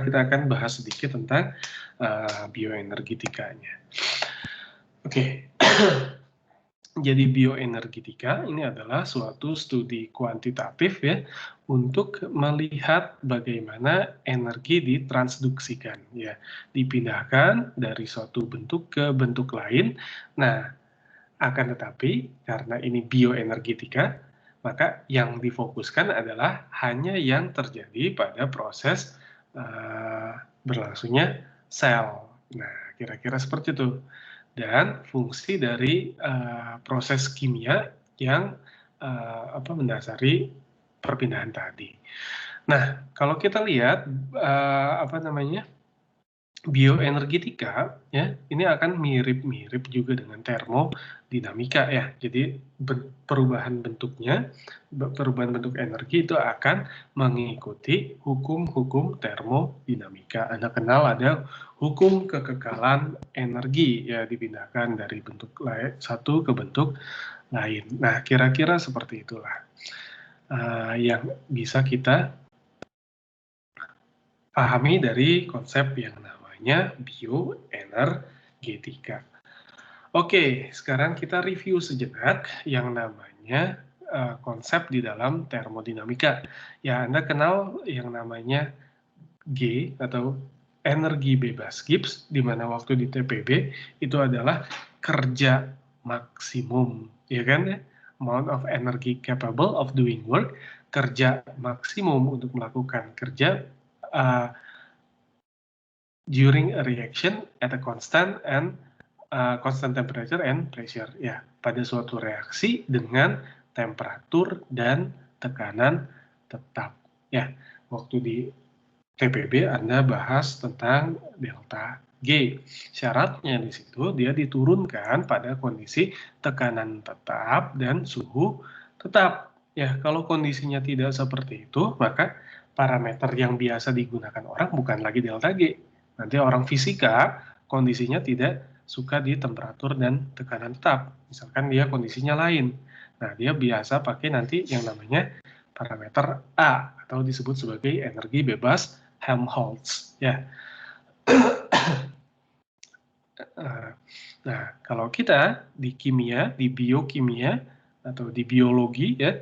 kita akan bahas sedikit tentang bioenergetikanya. Oke. Jadi bioenergetika ini adalah suatu studi kuantitatif ya untuk melihat bagaimana energi ditransduksikan ya, dipindahkan dari suatu bentuk ke bentuk lain. Nah, akan tetapi karena ini bioenergetika, maka yang difokuskan adalah hanya yang terjadi pada proses berlangsungnya sel. Nah, kira-kira seperti itu. Dan fungsi dari proses kimia yang mendasari perpindahan tadi. Nah, kalau kita lihat bioenergetika ya, ini akan mirip-mirip juga dengan termodinamika ya. Jadi perubahan bentuk energi itu akan mengikuti hukum-hukum termodinamika. Anda kenal ada hukum kekekalan energi ya, dipindahkan dari bentuk satu ke bentuk lain. Nah, kira-kira seperti itulah yang bisa kita pahami dari konsep yang namanya bioenergetika. Oke, sekarang kita review sejenak yang namanya konsep di dalam termodinamika. Ya, Anda kenal yang namanya G atau energi bebas Gibbs, di mana waktu di TPB itu adalah kerja maksimum, ya kan ya? Amount of energy capable of doing work, kerja maksimum untuk melakukan kerja during a reaction at a constant temperature and pressure, ya, pada suatu reaksi dengan temperatur dan tekanan tetap. Ya, waktu di TPB Anda bahas tentang delta G. Syaratnya di situ dia diturunkan pada kondisi tekanan tetap dan suhu tetap. Ya, kalau kondisinya tidak seperti itu, maka parameter yang biasa digunakan orang bukan lagi delta G. Nanti orang fisika kondisinya tidak suka di temperatur dan tekanan tetap. Misalkan dia kondisinya lain. Nah, dia biasa pakai nanti yang namanya parameter A atau disebut sebagai energi bebas Helmholtz ya. Nah, kalau kita di kimia, di biokimia atau di biologi ya,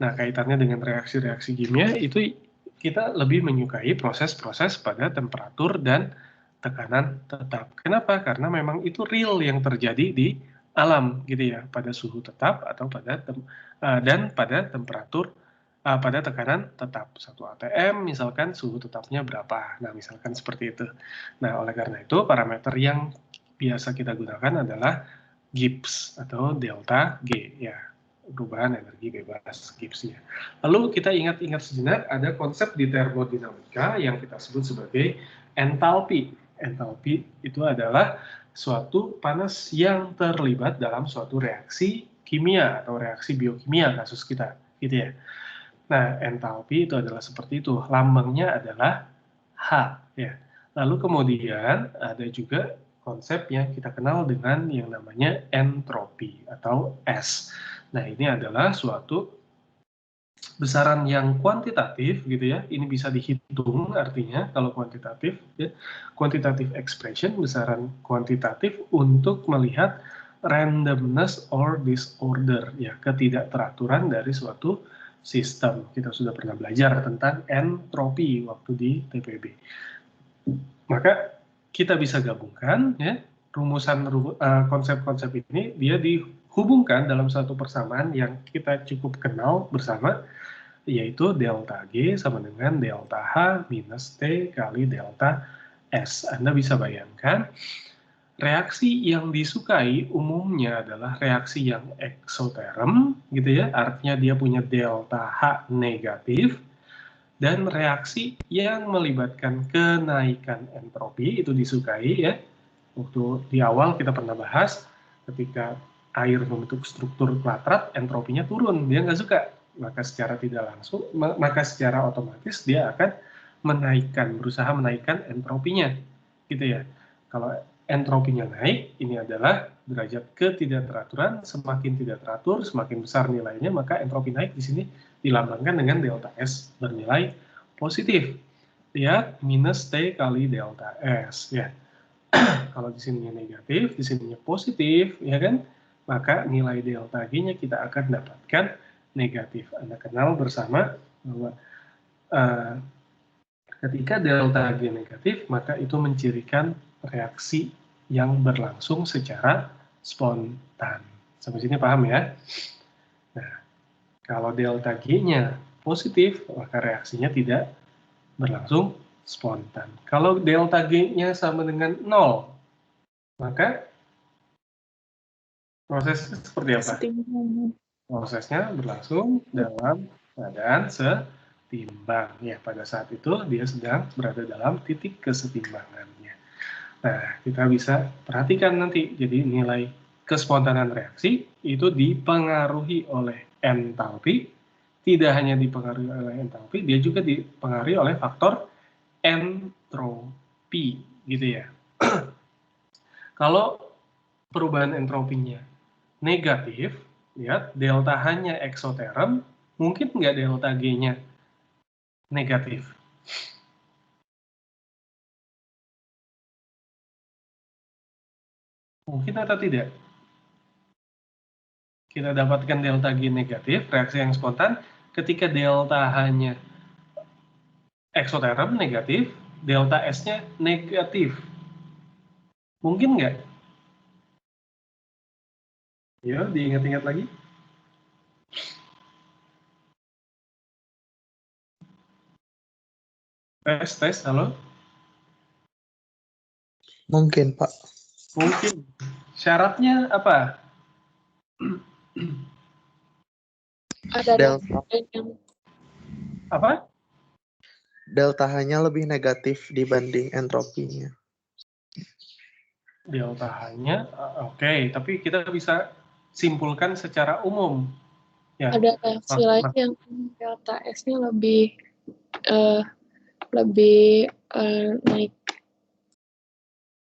nah kaitannya dengan reaksi-reaksi kimia itu kita lebih menyukai proses-proses pada temperatur dan tekanan tetap. Kenapa? Karena memang itu real yang terjadi di alam gitu ya, pada suhu tetap atau pada pada temperatur pada tekanan tetap. 1 atm misalkan suhu tetapnya berapa. Nah, misalkan seperti itu. Nah, oleh karena itu parameter yang biasa kita gunakan adalah Gibbs atau delta G ya, perubahan energi bebas Gibbs-nya. Lalu kita ingat-ingat sejenak ada konsep di termodinamika yang kita sebut sebagai entalpi. Entalpi itu adalah suatu panas yang terlibat dalam suatu reaksi kimia atau reaksi biokimia kasus kita, gitu ya. Nah, entalpi itu adalah seperti itu. Lambangnya adalah H, ya. Lalu kemudian ada juga konsep yang kita kenal dengan yang namanya entropi atau S. Nah, ini adalah suatu besaran yang kuantitatif gitu ya. Ini bisa dihitung artinya kalau kuantitatif ya. Quantitative expression, besaran kuantitatif untuk melihat randomness or disorder ya, ketidakteraturan dari suatu sistem. Kita sudah pernah belajar tentang entropi waktu di TPB. Maka kita bisa gabungkan ya, rumusan konsep-konsep ini dia dihubungkan dalam satu persamaan yang kita cukup kenal bersama, yaitu delta G sama dengan delta H minus T kali delta S. Anda bisa bayangkan reaksi yang disukai umumnya adalah reaksi yang eksoterm gitu ya, artinya dia punya delta H negatif, dan reaksi yang melibatkan kenaikan entropi itu disukai ya. Waktu di awal kita pernah bahas ketika air membentuk struktur kuadrat, entropinya turun, dia nggak suka, maka secara otomatis dia akan berusaha menaikkan entropinya gitu ya. Kalau entropinya naik, ini adalah derajat ketidakteraturan. Semakin tidak teratur, semakin besar nilainya, maka entropi naik di sini dilambangkan dengan delta S bernilai positif. lihat minus T kali delta S ya. Kalau di sininya negatif, di sininya positif, ya kan? Maka nilai delta G-nya kita akan dapatkan negatif. Anda kenal bersama bahwa ketika delta G negatif, maka itu mencirikan reaksi yang berlangsung secara spontan. Sampai sini paham ya? Nah, kalau delta G-nya positif, maka reaksinya tidak berlangsung spontan. Kalau delta G-nya sama dengan 0, maka prosesnya seperti apa? Prosesnya berlangsung dalam keadaan setimbang. Ya, pada saat itu dia sedang berada dalam titik kesetimbangannya. Nah, kita bisa perhatikan nanti. Jadi nilai kespontanan reaksi itu dipengaruhi oleh entalpi. Tidak hanya dipengaruhi oleh entalpi, dia juga dipengaruhi oleh faktor entropi, gitu ya. Kalau perubahan entropinya negatif, lihat delta H-nya eksoterm, mungkin nggak delta G-nya negatif? Mungkin atau tidak? Kita dapatkan delta G negatif, reaksi yang spontan, ketika delta H-nya eksoterm negatif, delta S-nya negatif. Mungkin nggak? Ya, diingat-ingat lagi. Tes, halo? Mungkin, Pak. Mungkin. Syaratnya apa? Ada Delta, yang Apa? delta H-nya lebih negatif dibanding entropinya. Delta H-nya, oke. Tapi kita bisa simpulkan secara umum. Ya, ada reaksi lain yang delta S-nya lebih naik.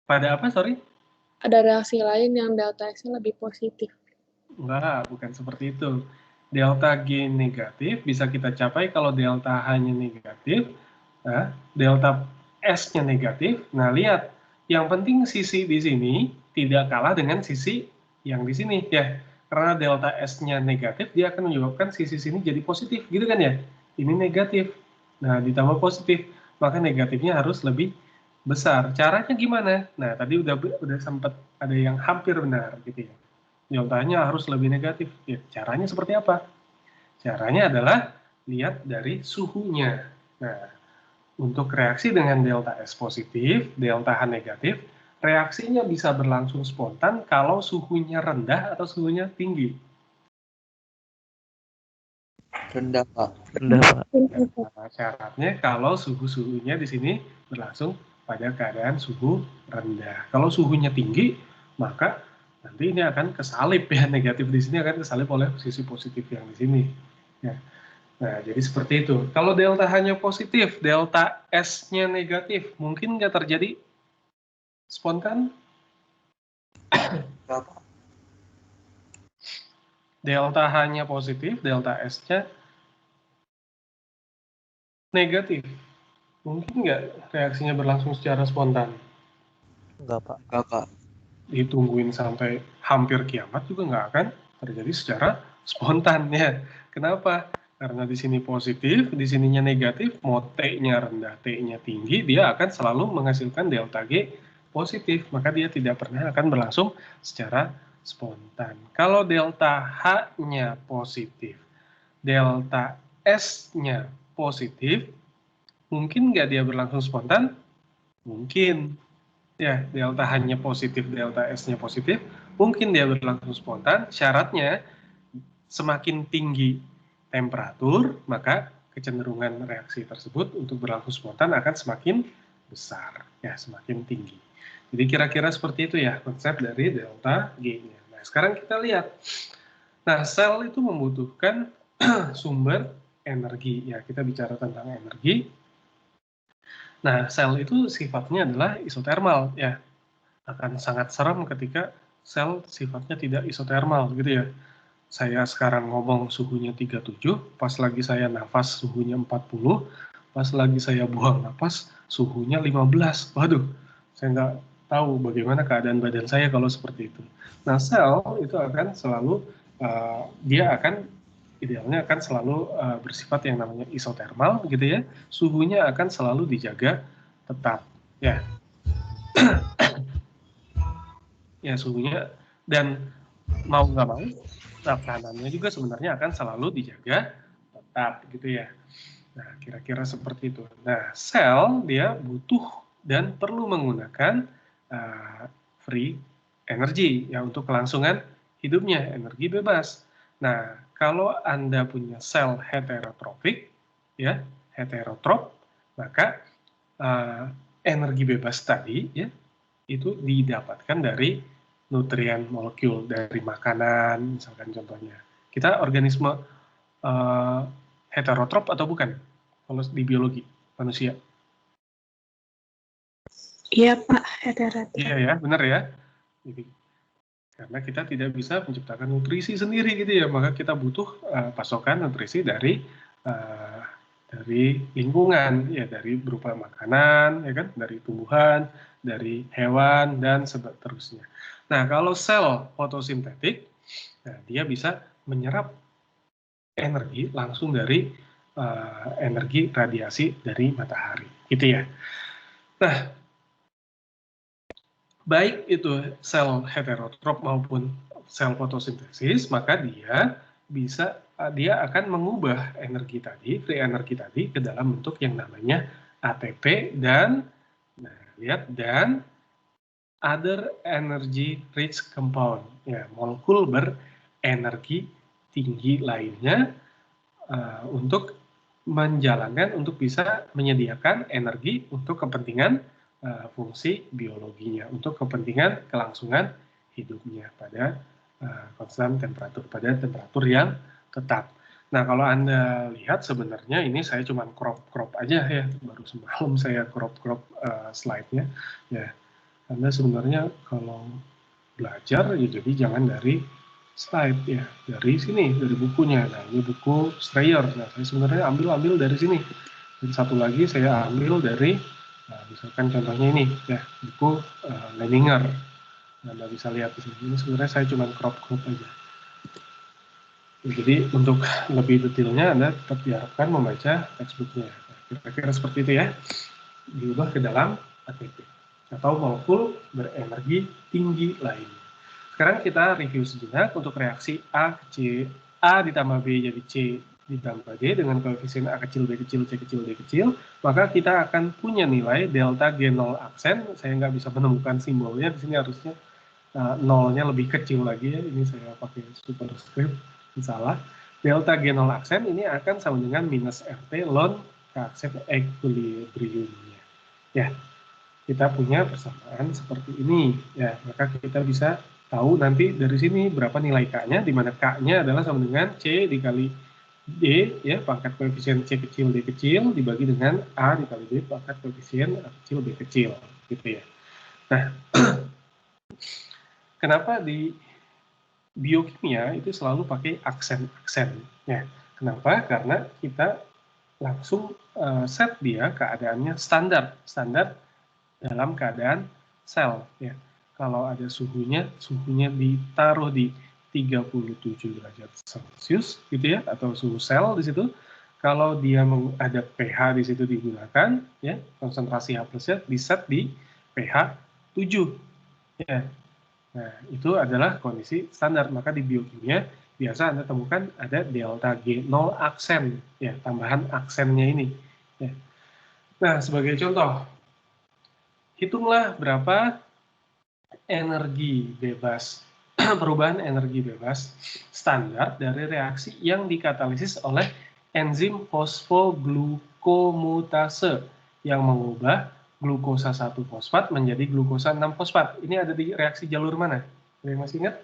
pada apa, sorry? Ada reaksi lain yang delta S-nya lebih positif. Enggak, bukan seperti itu. Delta G negatif bisa kita capai kalau delta H-nya negatif, nah, delta S-nya negatif. Nah, lihat, yang penting sisi di sini tidak kalah dengan sisi yang di sini, ya. Karena delta S-nya negatif, dia akan menyebabkan sisi sini jadi positif, gitu kan ya? Ini negatif. Nah, ditambah positif, maka negatifnya harus lebih besar. Caranya gimana? Nah, tadi udah sempat ada yang hampir benar, gitu ya. Deltanya harus lebih negatif. Ya, caranya seperti apa? Caranya adalah lihat dari suhunya. Nah, untuk reaksi dengan delta S positif, delta H negatif, reaksinya bisa berlangsung spontan kalau suhunya rendah atau suhunya tinggi. Rendah, Pak. Rendah, Pak. Nah, syaratnya kalau suhunya di sini berlangsung pada keadaan suhu rendah. Kalau suhunya tinggi, maka nanti ini akan kesalip ya, negatif di sini akan kesalip oleh sisi positif yang di sini. Ya. Nah, jadi seperti itu. Kalau delta H-nya positif, delta S-nya negatif, mungkin nggak terjadi spontan? Berapa? Delta H-nya positif, delta S-nya negatif. Mungkin nggak reaksinya berlangsung secara spontan? Enggak, Pak. Enggak, Pak. Ditungguin sampai hampir kiamat juga nggak akan terjadi secara spontan ya. Kenapa? Karena di sini positif, di sininya negatif, mau T-nya rendah, T-nya tinggi, dia akan selalu menghasilkan delta G positif, maka dia tidak pernah akan berlangsung secara spontan. Kalau delta H-nya positif, delta S-nya positif, mungkin nggak dia berlangsung spontan? Mungkin. Ya, delta H-nya positif, delta S-nya positif, mungkin dia berlangsung spontan. Syaratnya semakin tinggi temperatur, maka kecenderungan reaksi tersebut untuk berlangsung spontan akan semakin besar, ya, semakin tinggi. Jadi kira-kira seperti itu ya konsep dari delta G-nya. Nah, sekarang kita lihat. Nah, sel itu membutuhkan sumber energi. Ya, kita bicara tentang energi. Nah, sel itu sifatnya adalah isotermal, ya. Akan sangat seram ketika sel sifatnya tidak isotermal, gitu ya. Saya sekarang ngomong suhunya 37, pas lagi saya nafas suhunya 40, Pas lagi saya buang napas, suhunya 15. Waduh, saya nggak tahu bagaimana keadaan badan saya kalau seperti itu. Nah, sel itu akan selalu, dia akan idealnya akan selalu bersifat yang namanya isotermal, gitu ya. Suhunya akan selalu dijaga tetap, ya. Ya, suhunya, dan mau nggak mau, tekanannya juga sebenarnya akan selalu dijaga tetap, gitu ya. Nah, kira-kira seperti itu. Nah, sel dia butuh dan perlu menggunakan free energy ya untuk kelangsungan hidupnya, energi bebas. Nah, kalau Anda punya sel heterotropik, ya, heterotrop, maka energi bebas tadi ya itu didapatkan dari nutrien molekul dari makanan, misalkan contohnya. Kita organisme heterotrop atau bukan? Kalau di biologi manusia. Iya, Pak, heterotrop. Iya ya, benar ya. Jadi, karena kita tidak bisa menciptakan nutrisi sendiri gitu ya, maka kita butuh pasokan nutrisi dari lingkungan ya, dari berupa makanan ya kan, dari tumbuhan, dari hewan dan seterusnya. Nah, kalau sel fotosintetik, nah, dia bisa menyerap energi langsung dari energi radiasi dari matahari, gitu ya. Nah, baik itu sel heterotrop maupun sel fotosintesis, maka dia akan mengubah energi tadi, free energi tadi ke dalam bentuk yang namanya ATP dan dan other energy rich compound, ya, molekul berenergi tinggi lainnya untuk untuk bisa menyediakan energi untuk kepentingan fungsi biologinya, untuk kepentingan kelangsungan hidupnya pada konstan temperatur, pada temperatur yang tetap. Nah, kalau Anda lihat sebenarnya ini saya cuma crop aja ya, baru semalam saya crop slide-nya. Ya, Anda sebenarnya kalau belajar ya jadi jangan dari slide ya, dari sini, dari bukunya. Nah, ini buku Strayer. Nah, saya sebenarnya ambil dari sini. Dan satu lagi saya ambil dari, misalkan contohnya ini ya, buku Leninger. Nah, Anda bisa lihat di sini. Ini sebenarnya saya cuma crop aja. Jadi untuk lebih detailnya Anda tetap diharapkan membaca textbooknya. Nah, kira-kira seperti itu ya. Diubah ke dalam ATP atau molekul berenergi tinggi lainnya. Sekarang kita review sejenak untuk reaksi A ditambah B jadi C ditambah D dengan koefisien A kecil, B kecil, C kecil, D kecil, maka kita akan punya nilai delta G0 aksen. Saya nggak bisa menemukan simbolnya, di sini harusnya nolnya lebih kecil lagi ya, ini saya pakai superscript, salah. Delta G0 aksen ini akan sama dengan minus RT ln keaksen equilibriumnya. Ya, kita punya persamaan seperti ini ya, maka kita bisa tahu nanti dari sini berapa nilai K-nya, di mana K-nya adalah sama dengan C dikali D ya, pangkat koefisien C kecil D kecil dibagi dengan A dikali D pangkat koefisien A kecil B kecil, gitu ya. Nah, kenapa di biokimia itu selalu pakai aksen-aksen ya? Kenapa? Karena kita langsung set dia keadaannya standar dalam keadaan sel ya. Kalau ada suhunya ditaruh di 37 derajat Celcius gitu ya, atau suhu sel di situ. Kalau dia ada pH di situ digunakan ya, konsentrasi H+-nya di set di pH 7 ya. Nah, itu adalah kondisi standar. Maka di biokimia biasa Anda temukan ada delta G0 aksen ya, tambahan aksennya ini ya. Nah, sebagai contoh, hitunglah berapa energi bebas, perubahan energi bebas standar dari reaksi yang dikatalisis oleh enzim fosfoglukomutase yang mengubah glukosa 1 fosfat menjadi glukosa 6 fosfat. Ini ada di reaksi jalur mana? Ada yang masih ingat?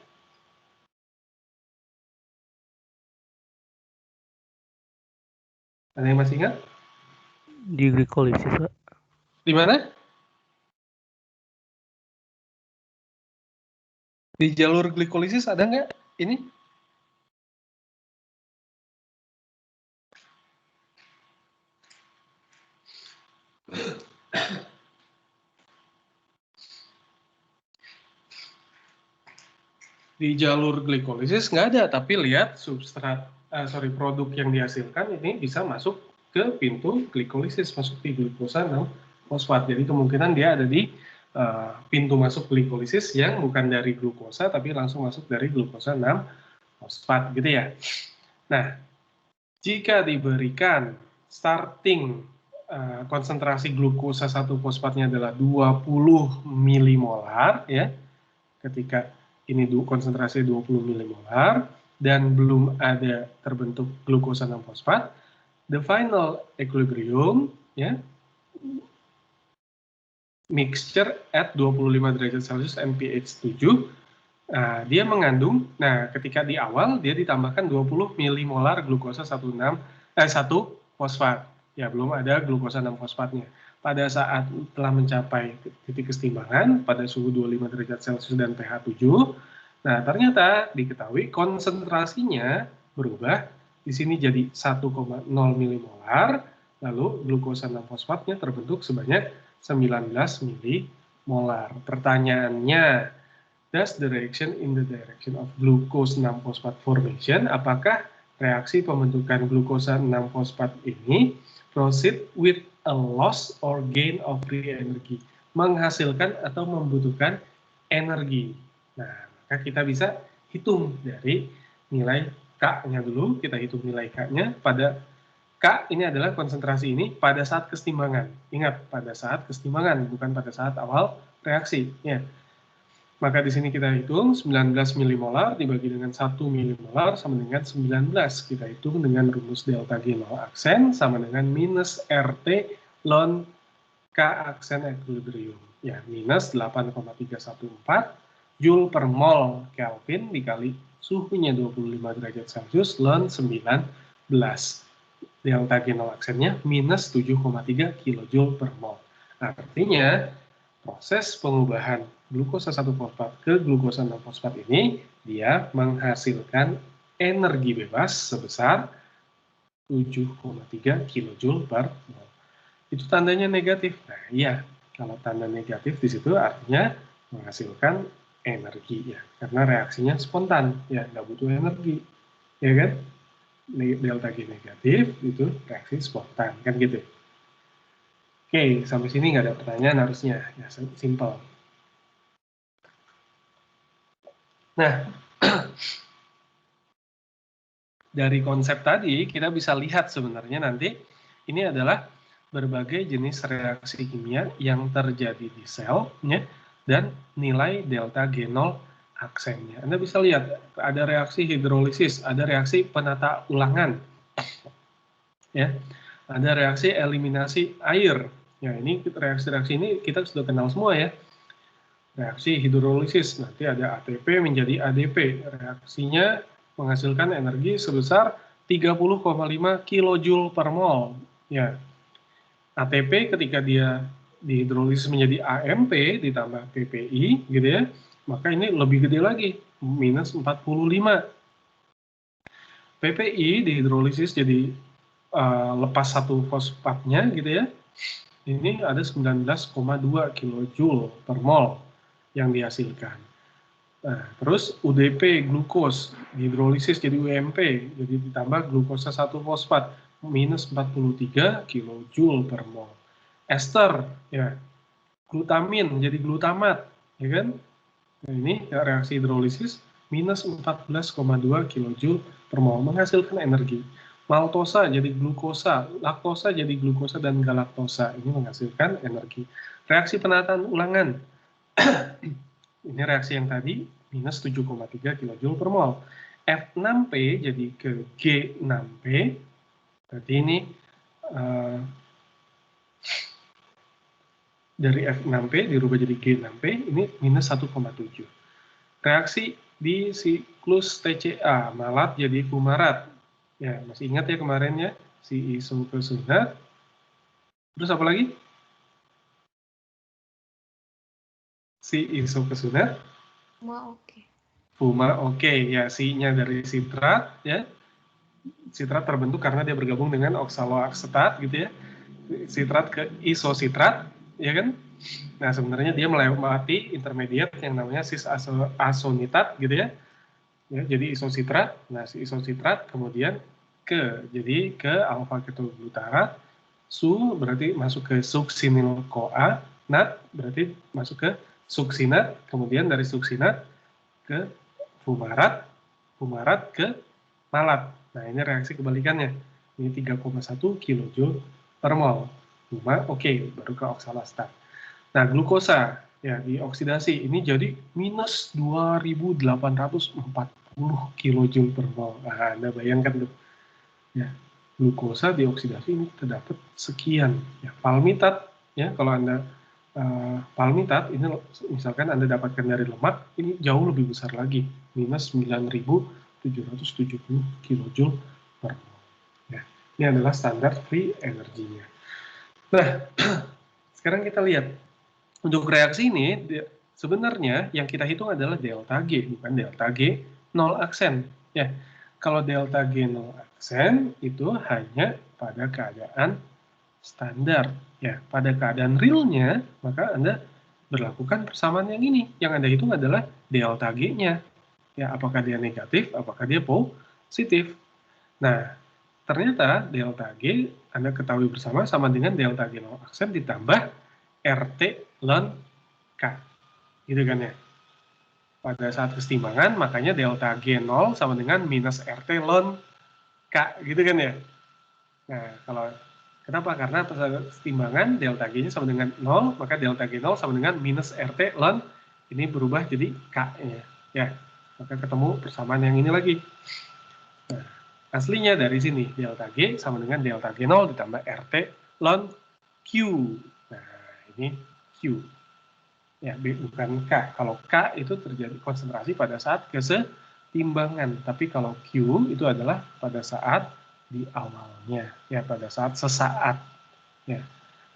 Ada yang masih ingat? Di glikolisis, Pak. Di mana? Di jalur glikolisis ada nggak ini? Di jalur glikolisis nggak ada, tapi lihat produk yang dihasilkan ini bisa masuk ke pintu glikolisis, masuk di glukosa 6-fosfat. Jadi kemungkinan dia ada di pintu masuk glikolisis yang bukan dari glukosa, tapi langsung masuk dari glukosa 6-fosfat gitu ya. Nah, jika diberikan starting konsentrasi glukosa 1-fosfatnya adalah 20 milimolar, ya, ketika ini konsentrasi 20 milimolar dan belum ada terbentuk glukosa 6-fosfat, the final equilibrium, ya, mixture at 25 derajat Celcius and pH 7, dia mengandung, ketika di awal dia ditambahkan 20 milimolar glukosa 1-fosfat, ya, belum ada glukosa 6-fosfatnya. Pada saat telah mencapai titik kesetimbangan pada suhu 25 derajat Celcius dan pH 7, nah ternyata diketahui konsentrasinya berubah, di sini jadi 1,0 milimolar, lalu glukosa 6-fosfatnya terbentuk sebanyak 19 milimolar. Pertanyaannya, does the reaction in the direction of glucose 6-fosfat formation, apakah reaksi pembentukan glukosa 6-fosfat ini proceed with a loss or gain of free energy, menghasilkan atau membutuhkan energi. Nah, maka kita bisa hitung dari nilai K-nya dulu, kita hitung nilai K-nya pada K ini adalah konsentrasi ini pada saat kesetimbangan. Ingat, pada saat kesetimbangan, bukan pada saat awal reaksi. Ya. Maka di sini kita hitung 19 milimolar dibagi dengan 1 milimolar sama dengan 19. Kita hitung dengan rumus delta G0 aksen sama dengan minus RT ln K aksen equilibrium. Ya, minus 8,314 Joule per mol Kelvin dikali suhunya 25 derajat Celcius ln 19. Delta G0 aksennya minus 7,3 kilojoule per mol. Artinya, proses pengubahan glukosa 1-fosfat ke glukosa 6-fosfat ini, dia menghasilkan energi bebas sebesar 7,3 kilojoule per mol. Itu tandanya negatif. Nah, iya, kalau tanda negatif di situ artinya menghasilkan energi, ya, karena reaksinya spontan, ya, nggak butuh energi, ya kan? Delta G negatif itu reaksi spontan, kan gitu. Oke, sampai sini nggak ada pertanyaan harusnya, ya, simple. Nah, dari konsep tadi kita bisa lihat sebenarnya nanti ini adalah berbagai jenis reaksi kimia yang terjadi di sel, ya, dan nilai delta G0 aksennya. Anda bisa lihat ada reaksi hidrolisis, ada reaksi penata ulangan, ya, ada reaksi eliminasi air. Ya, ini reaksi-reaksi ini kita sudah kenal semua, ya. Reaksi hidrolisis, nanti ada ATP menjadi ADP. Reaksinya menghasilkan energi sebesar 30,5 kilojoule per mol. Ya. ATP ketika dia dihidrolisis menjadi AMP ditambah PPI, gitu ya, maka ini lebih gede lagi, minus 45. PPI dihidrolisis jadi lepas 1-fosfatnya, gitu ya, ini ada 19,2 kilojoule per mol yang dihasilkan. Nah, terus UDP glukos dihidrolisis jadi UMP, jadi ditambah glukosa 1-fosfat minus 43 kilojoule per mol. Ester, ya, glutamin jadi glutamat, ya kan? Nah, ini reaksi hidrolisis minus 14,2 kilojoule per mol menghasilkan energi. Maltosa jadi glukosa, laktosa jadi glukosa dan galaktosa, ini menghasilkan energi. Reaksi penataan ulangan, ini reaksi yang tadi minus 7,3 kilojoule per mol. F6P jadi ke G6P, berarti ini dari F6P dirubah jadi G6P, ini minus 1,7. Reaksi di siklus TCA, malat jadi fumarat. Ya, masih ingat ya kemarin ya, si isokesunat. Terus apa lagi? Si isokesunat. Fuma oke. Ya, si-nya dari sitrat, ya. Sitrat terbentuk karena dia bergabung dengan oksaloasetat gitu ya. Sitrat ke isositrat, ya kan? Nah, sebenarnya dia melewati intermediate yang namanya cis-asonitat gitu ya. ya, jadi isositrat. Nah, si isositrat kemudian jadi ke alfa ketoglutarat, su berarti masuk ke succinyl-CoA, nat berarti masuk ke suksinat, kemudian dari suksinat ke fumarat, fumarat ke malat. Nah, ini reaksi kebalikannya. Ini 3,1 kJ per mol. Oke, baru ke oksalastat. Nah, glukosa ya dioksidasi ini jadi minus 2840 kJ per mol. Nah, Anda bayangkan tuh. Ya, glukosa dioksidasi ini terdapat sekian. Ya, palmitat ya kalau Anda palmitat ini misalkan Anda dapatkan dari lemak ini jauh lebih besar lagi, minus 9.770 kJ per mol. Ya, ini adalah standar free energinya. Nah, sekarang kita lihat untuk reaksi ini sebenarnya yang kita hitung adalah delta G, bukan delta G 0 aksen. Ya, kalau delta G 0 aksen itu hanya pada keadaan standar. Ya, pada keadaan realnya, maka Anda berlakukan persamaan yang ini. Yang Anda hitung adalah delta G-nya. Ya, apakah dia negatif, apakah dia positif. Nah, ternyata delta G Anda ketahui bersama sama dengan delta G 0 aksen ditambah RT ln K. Gitu kan ya. Pada saat kesetimbangan, makanya delta G0 sama dengan minus RT ln K. Gitu kan ya. Nah, kenapa? Karena pada kesetimbangan delta G-nya sama dengan 0, maka delta G0 sama dengan minus RT ln ini berubah jadi K-nya. Ya, maka ketemu persamaan yang ini lagi. Nah, aslinya dari sini, delta G sama dengan delta G0 ditambah RT ln Q. Nah, ini Q. Ya, bukan K. Kalau K itu terjadi konsentrasi pada saat kesetimbangan. Tapi kalau Q itu adalah pada saat di awalnya, ya pada saat sesaat. Ya,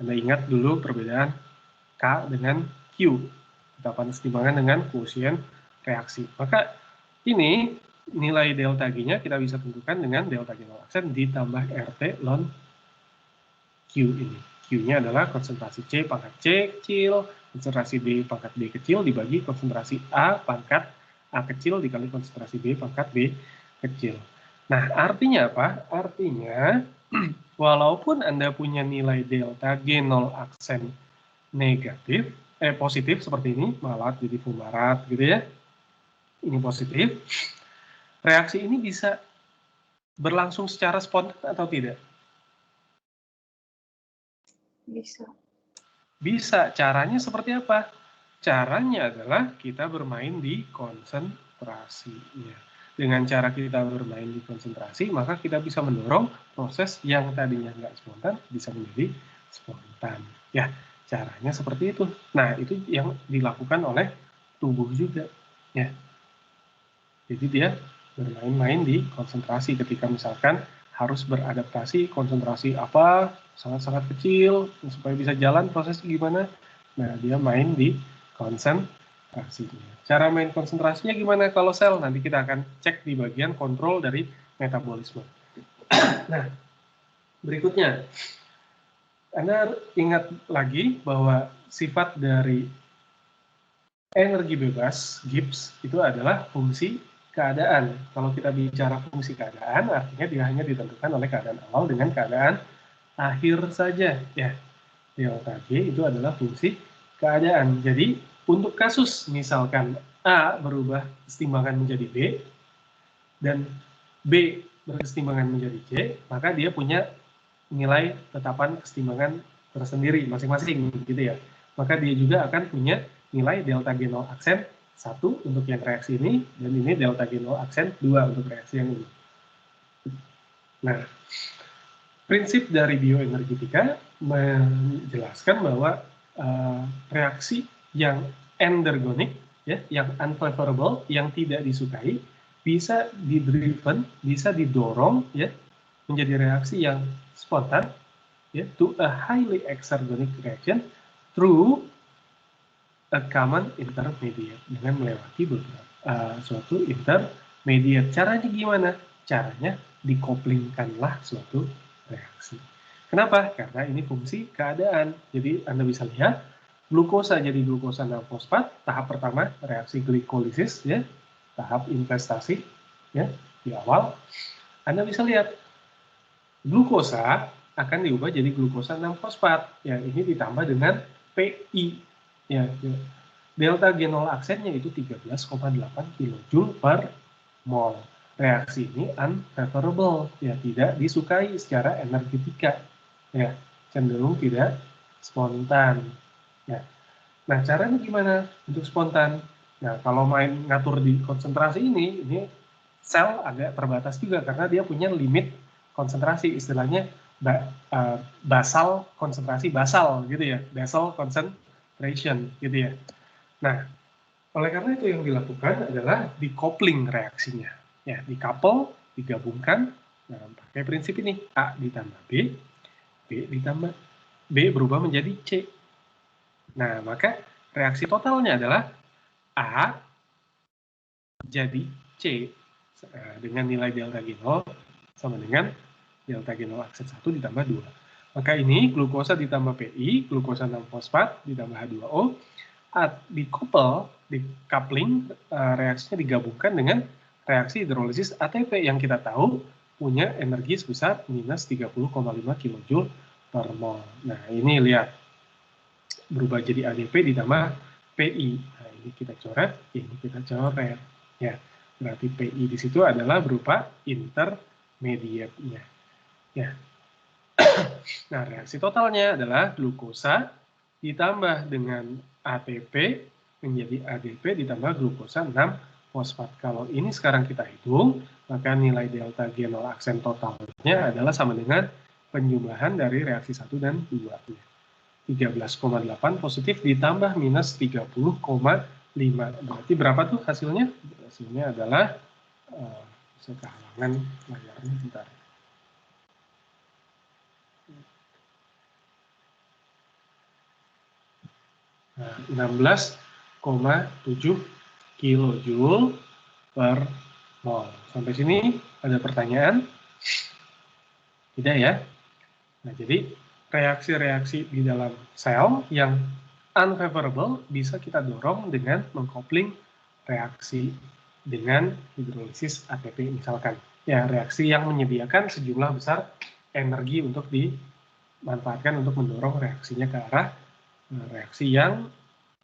Anda ingat dulu perbedaan K dengan Q, tetapan kesetimbangan dengan koefisien reaksi. Maka ini nilai delta G-nya kita bisa tentukan dengan delta G 0 aksen ditambah RT ln Q ini. Q-nya adalah konsentrasi C pangkat C kecil, konsentrasi B pangkat B kecil dibagi konsentrasi A pangkat A kecil dikali konsentrasi B pangkat B kecil. Nah, artinya apa? Artinya, walaupun Anda punya nilai delta G0 aksen negatif, positif seperti ini, malat jadi fumarat gitu ya, ini positif, reaksi ini bisa berlangsung secara spontan atau tidak? Bisa. Bisa. Caranya seperti apa? Caranya adalah kita bermain di konsentrasinya. Dengan cara kita bermain di konsentrasi, maka kita bisa mendorong proses yang tadinya nggak spontan bisa menjadi spontan. Ya, caranya seperti itu. Nah, itu yang dilakukan oleh tubuh juga. Ya, jadi dia bermain-main di konsentrasi ketika misalkan harus beradaptasi konsentrasi apa sangat-sangat kecil supaya bisa jalan prosesnya gimana. Nah, dia main di konsentrasinya. Cara main konsentrasinya gimana kalau sel? Nanti kita akan cek di bagian kontrol dari metabolisme. Nah, berikutnya, Anda ingat lagi bahwa sifat dari energi bebas, Gibbs, itu adalah fungsi keadaan. Kalau kita bicara fungsi keadaan, artinya dia hanya ditentukan oleh keadaan awal dengan keadaan akhir saja. Ya, delta G itu adalah fungsi keadaan. Jadi, untuk kasus misalkan A berubah kesetimbangan menjadi B, dan B berkesetimbangan menjadi C, maka dia punya nilai tetapan kesetimbangan tersendiri masing-masing, gitu ya. Maka dia juga akan punya nilai delta G0 aksen 1 untuk yang reaksi ini, dan ini delta G0 aksen 2 untuk reaksi yang ini. Nah, prinsip dari bioenergetika menjelaskan bahwa reaksi yang endergonic, ya, yang unfavorable, yang tidak disukai, bisa didriven, bisa didorong, ya, menjadi reaksi yang spontan, ya, to a highly exergonic reaction through a common intermediate, dengan melewati suatu intermediate. Caranya gimana? Caranya dikoplingkanlah suatu reaksi. Kenapa? Karena ini fungsi keadaan. Jadi Anda bisa lihat glukosa jadi glukosa 6-fosfat, tahap pertama reaksi glikolisis, ya. tahap investasi, ya, di awal, Anda bisa lihat glukosa akan diubah jadi glukosa 6-fosfat. Ya, ini ditambah dengan PI. Ya, delta genol aksennya itu 13,8 kJ per mol. Reaksi ini unfavorable, ya, tidak disukai secara energetika. Ya, cenderung tidak spontan. Ya. Nah, caranya gimana untuk spontan? Nah, kalau main ngatur di konsentrasi ini sel agak terbatas juga karena dia punya limit konsentrasi, istilahnya basal konsentrasi basal gitu ya, basal concentration gitu ya. Nah, oleh karena itu yang dilakukan adalah decoupling reaksinya, ya, decouple, digabungkan. Nah, pakai prinsip ini, A ditambah B, B ditambah B berubah menjadi C. Nah, maka reaksi totalnya adalah A jadi C dengan nilai delta G0 sama dengan delta G0 aksen 1 ditambah 2. Maka ini glukosa ditambah PI, glukosa 6-fosfat ditambah H2O, decoupling, reaksinya digabungkan dengan reaksi hidrolisis ATP yang kita tahu punya energi sebesar minus 30,5 kJ per mol. Nah, ini lihat berubah jadi ADP ditambah PI. Nah, ini kita coret, ini kita coret. Ya, berarti PI di situ adalah berupa intermediate-nya. Ya. Nah, reaksi totalnya adalah glukosa ditambah dengan ATP menjadi ADP ditambah glukosa 6-fosfat. Kalau ini sekarang kita hitung, maka nilai delta G0 aksen totalnya adalah sama dengan penjumlahan dari reaksi 1 dan 2-nya. 13,8 positif ditambah minus 30,5. Berarti berapa tuh hasilnya? Hasilnya adalah bisa kehalangan layarnya bentar. 16,7 kilojoule per mol. Sampai sini ada pertanyaan? Tidak ya? Nah, jadi reaksi-reaksi di dalam sel yang unfavorable bisa kita dorong dengan mengkopling reaksi dengan hidrolisis ATP misalkan. Ya, reaksi yang menyediakan sejumlah besar energi untuk dimanfaatkan untuk mendorong reaksinya ke arah reaksi yang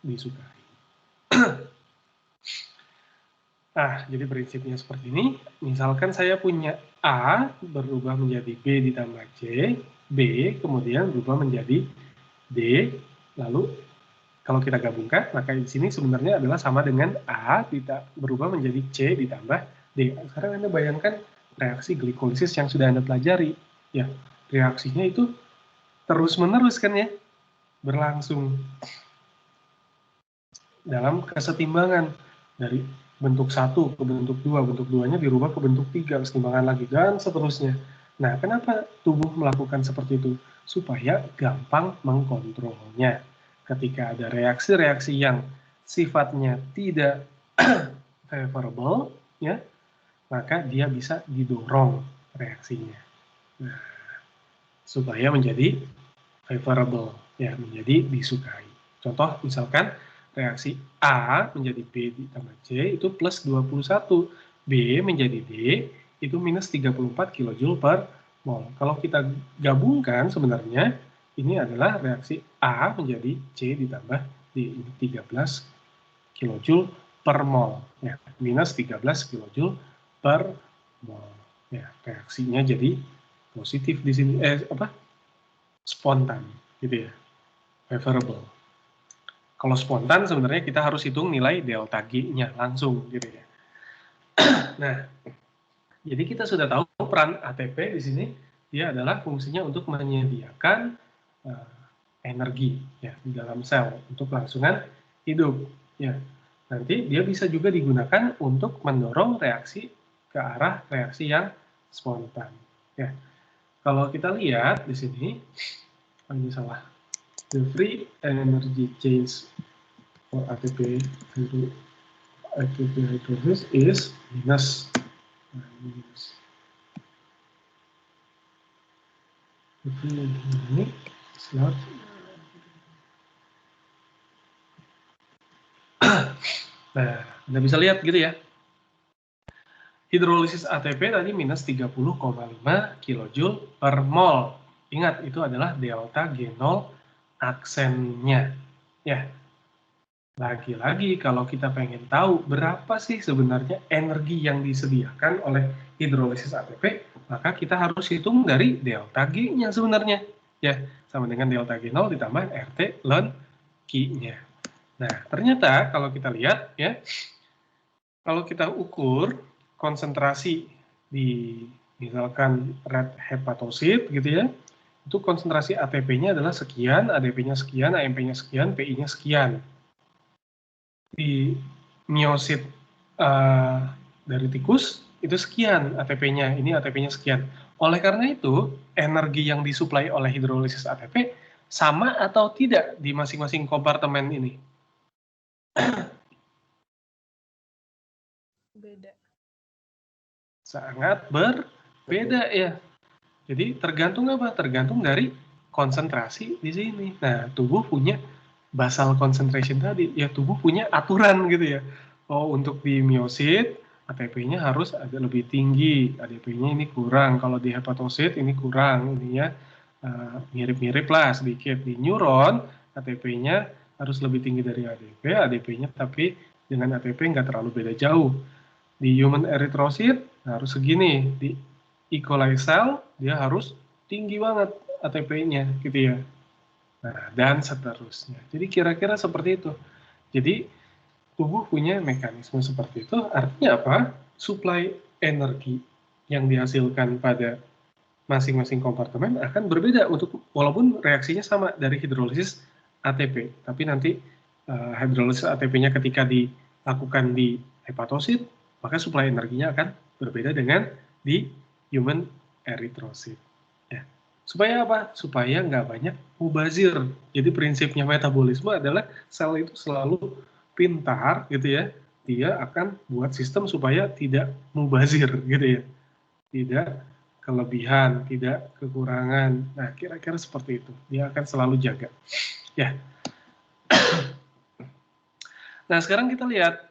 disukai. Nah, jadi prinsipnya seperti ini. Misalkan saya punya A berubah menjadi B ditambah C, B kemudian berubah menjadi D, lalu kalau kita gabungkan, maka di sini sebenarnya adalah sama dengan A berubah menjadi C ditambah D. Sekarang Anda bayangkan reaksi glikolisis yang sudah Anda pelajari. Ya, reaksinya itu terus-menerus kan ya, berlangsung dalam kesetimbangan dari bentuk 1 ke bentuk 2, bentuk 2-nya dirubah ke bentuk 3, kesetimbangan lagi, dan seterusnya. Nah, kenapa tubuh melakukan seperti itu? Supaya gampang mengkontrolnya. Ketika ada reaksi-reaksi yang sifatnya tidak favorable, ya, maka dia bisa didorong reaksinya. Nah, supaya menjadi favorable, ya, menjadi disukai. Contoh misalkan reaksi A menjadi B ditambah C itu plus 21, B menjadi D itu minus 34 kJ per mol. Kalau kita gabungkan sebenarnya ini adalah reaksi A menjadi C ditambah D, ini 13 kJ per mol, ya, minus 13 kJ per mol. Ya, reaksinya jadi positif di sini, spontan gitu ya, favorable. Kalau spontan sebenarnya kita harus hitung nilai delta G-nya langsung gitu ya. Nah, jadi kita sudah tahu peran ATP di sini, dia adalah fungsinya untuk menyediakan energi ya di dalam sel untuk kelangsungan hidup ya. Nanti dia bisa juga digunakan untuk mendorong reaksi ke arah reaksi yang spontan ya. Kalau kita lihat di sini, ini salah. The free energy change for ATP hydrolysis is minus. The free energy is not. Nah, Anda bisa lihat gitu ya. Hidrolisis ATP tadi minus 30,5 kJ per mol. Ingat, itu adalah delta G0 aksennya. Ya, lagi-lagi kalau kita pengen tahu berapa sih sebenarnya energi yang disediakan oleh hidrolisis ATP, maka kita harus hitung dari delta G-nya sebenarnya. Ya, sama dengan delta G0 ditambah RT ln Q-nya. Nah, ternyata kalau kita lihat ya, kalau kita ukur konsentrasi di misalkan red hepatosit gitu ya, itu konsentrasi ATP-nya adalah sekian, ADP-nya sekian, AMP-nya sekian, PI-nya sekian. Di miosit dari tikus itu sekian ATP-nya, ini ATP-nya sekian. Oleh karena itu, energi yang disuplai oleh hidrolisis ATP sama atau tidak di masing-masing kompartemen ini? Beda. Sangat berbeda ya. Jadi tergantung apa? Tergantung dari konsentrasi di sini. Nah, tubuh punya basal concentration tadi, ya tubuh punya aturan gitu ya. Oh, untuk di miosit ATP-nya harus agak lebih tinggi, ADP-nya ini kurang. Kalau di hepatosit ini kurang, ininya mirip-mirip lah sedikit. Di neuron ATP-nya harus lebih tinggi dari ADP, ADP-nya tapi dengan ATP nggak terlalu beda jauh. Di human erythrocyte harus segini, di E. coli cell dia harus tinggi banget ATP-nya gitu ya. Nah, dan seterusnya. Jadi kira-kira seperti itu. Jadi tubuh punya mekanisme seperti itu, artinya apa? Suplai energi yang dihasilkan pada masing-masing kompartemen akan berbeda untuk walaupun reaksinya sama dari hidrolisis ATP, tapi nanti hidrolisis ATP-nya ketika dilakukan di hepatosit, maka suplai energinya akan berbeda dengan di human erythrocyte. Ya. Supaya apa? Supaya nggak banyak mubazir. Jadi prinsipnya metabolisme adalah sel itu selalu pintar gitu ya. Dia akan buat sistem supaya tidak mubazir gitu ya. Tidak kelebihan, tidak kekurangan. Nah, kira-kira seperti itu. Dia akan selalu jaga. Ya. Nah, sekarang kita lihat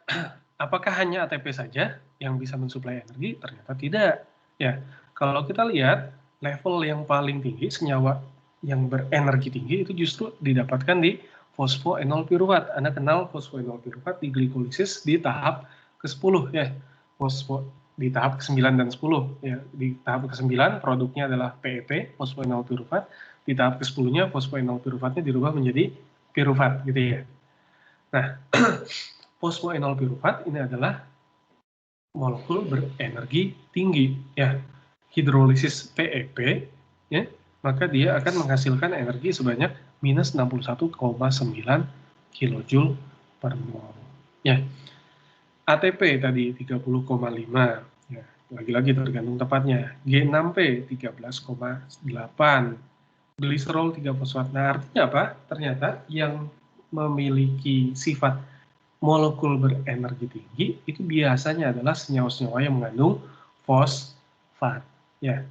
apakah hanya ATP saja yang bisa mensuplai energi? Ternyata tidak. Ya, kalau kita lihat level yang paling tinggi senyawa yang berenergi tinggi itu justru didapatkan di fosfoenol piruvat. Anda kenal fosfoenol piruvat di glikolisis di tahap ke-10 ya. Di tahap ke-9 dan 10 ya. Di tahap ke-9 produknya adalah PEP, fosfoenol piruvat. Di tahap ke-10-nya fosfoenol piruvatnya dirubah menjadi piruvat gitu ya. Nah, fosfoenol piruvat ini adalah molekul berenergi tinggi ya. Hidrolisis PEP ya, maka dia akan menghasilkan energi sebanyak minus 61,9 kJ per mol. Ya. ATP tadi 30,5 ya, lagi-lagi tergantung tepatnya. G6P 13,8. Gliserol 3 fosfat. Nah, artinya apa? Ternyata yang memiliki sifat molekul berenergi tinggi itu biasanya adalah senyawa-senyawa yang mengandung fosfat. Ya.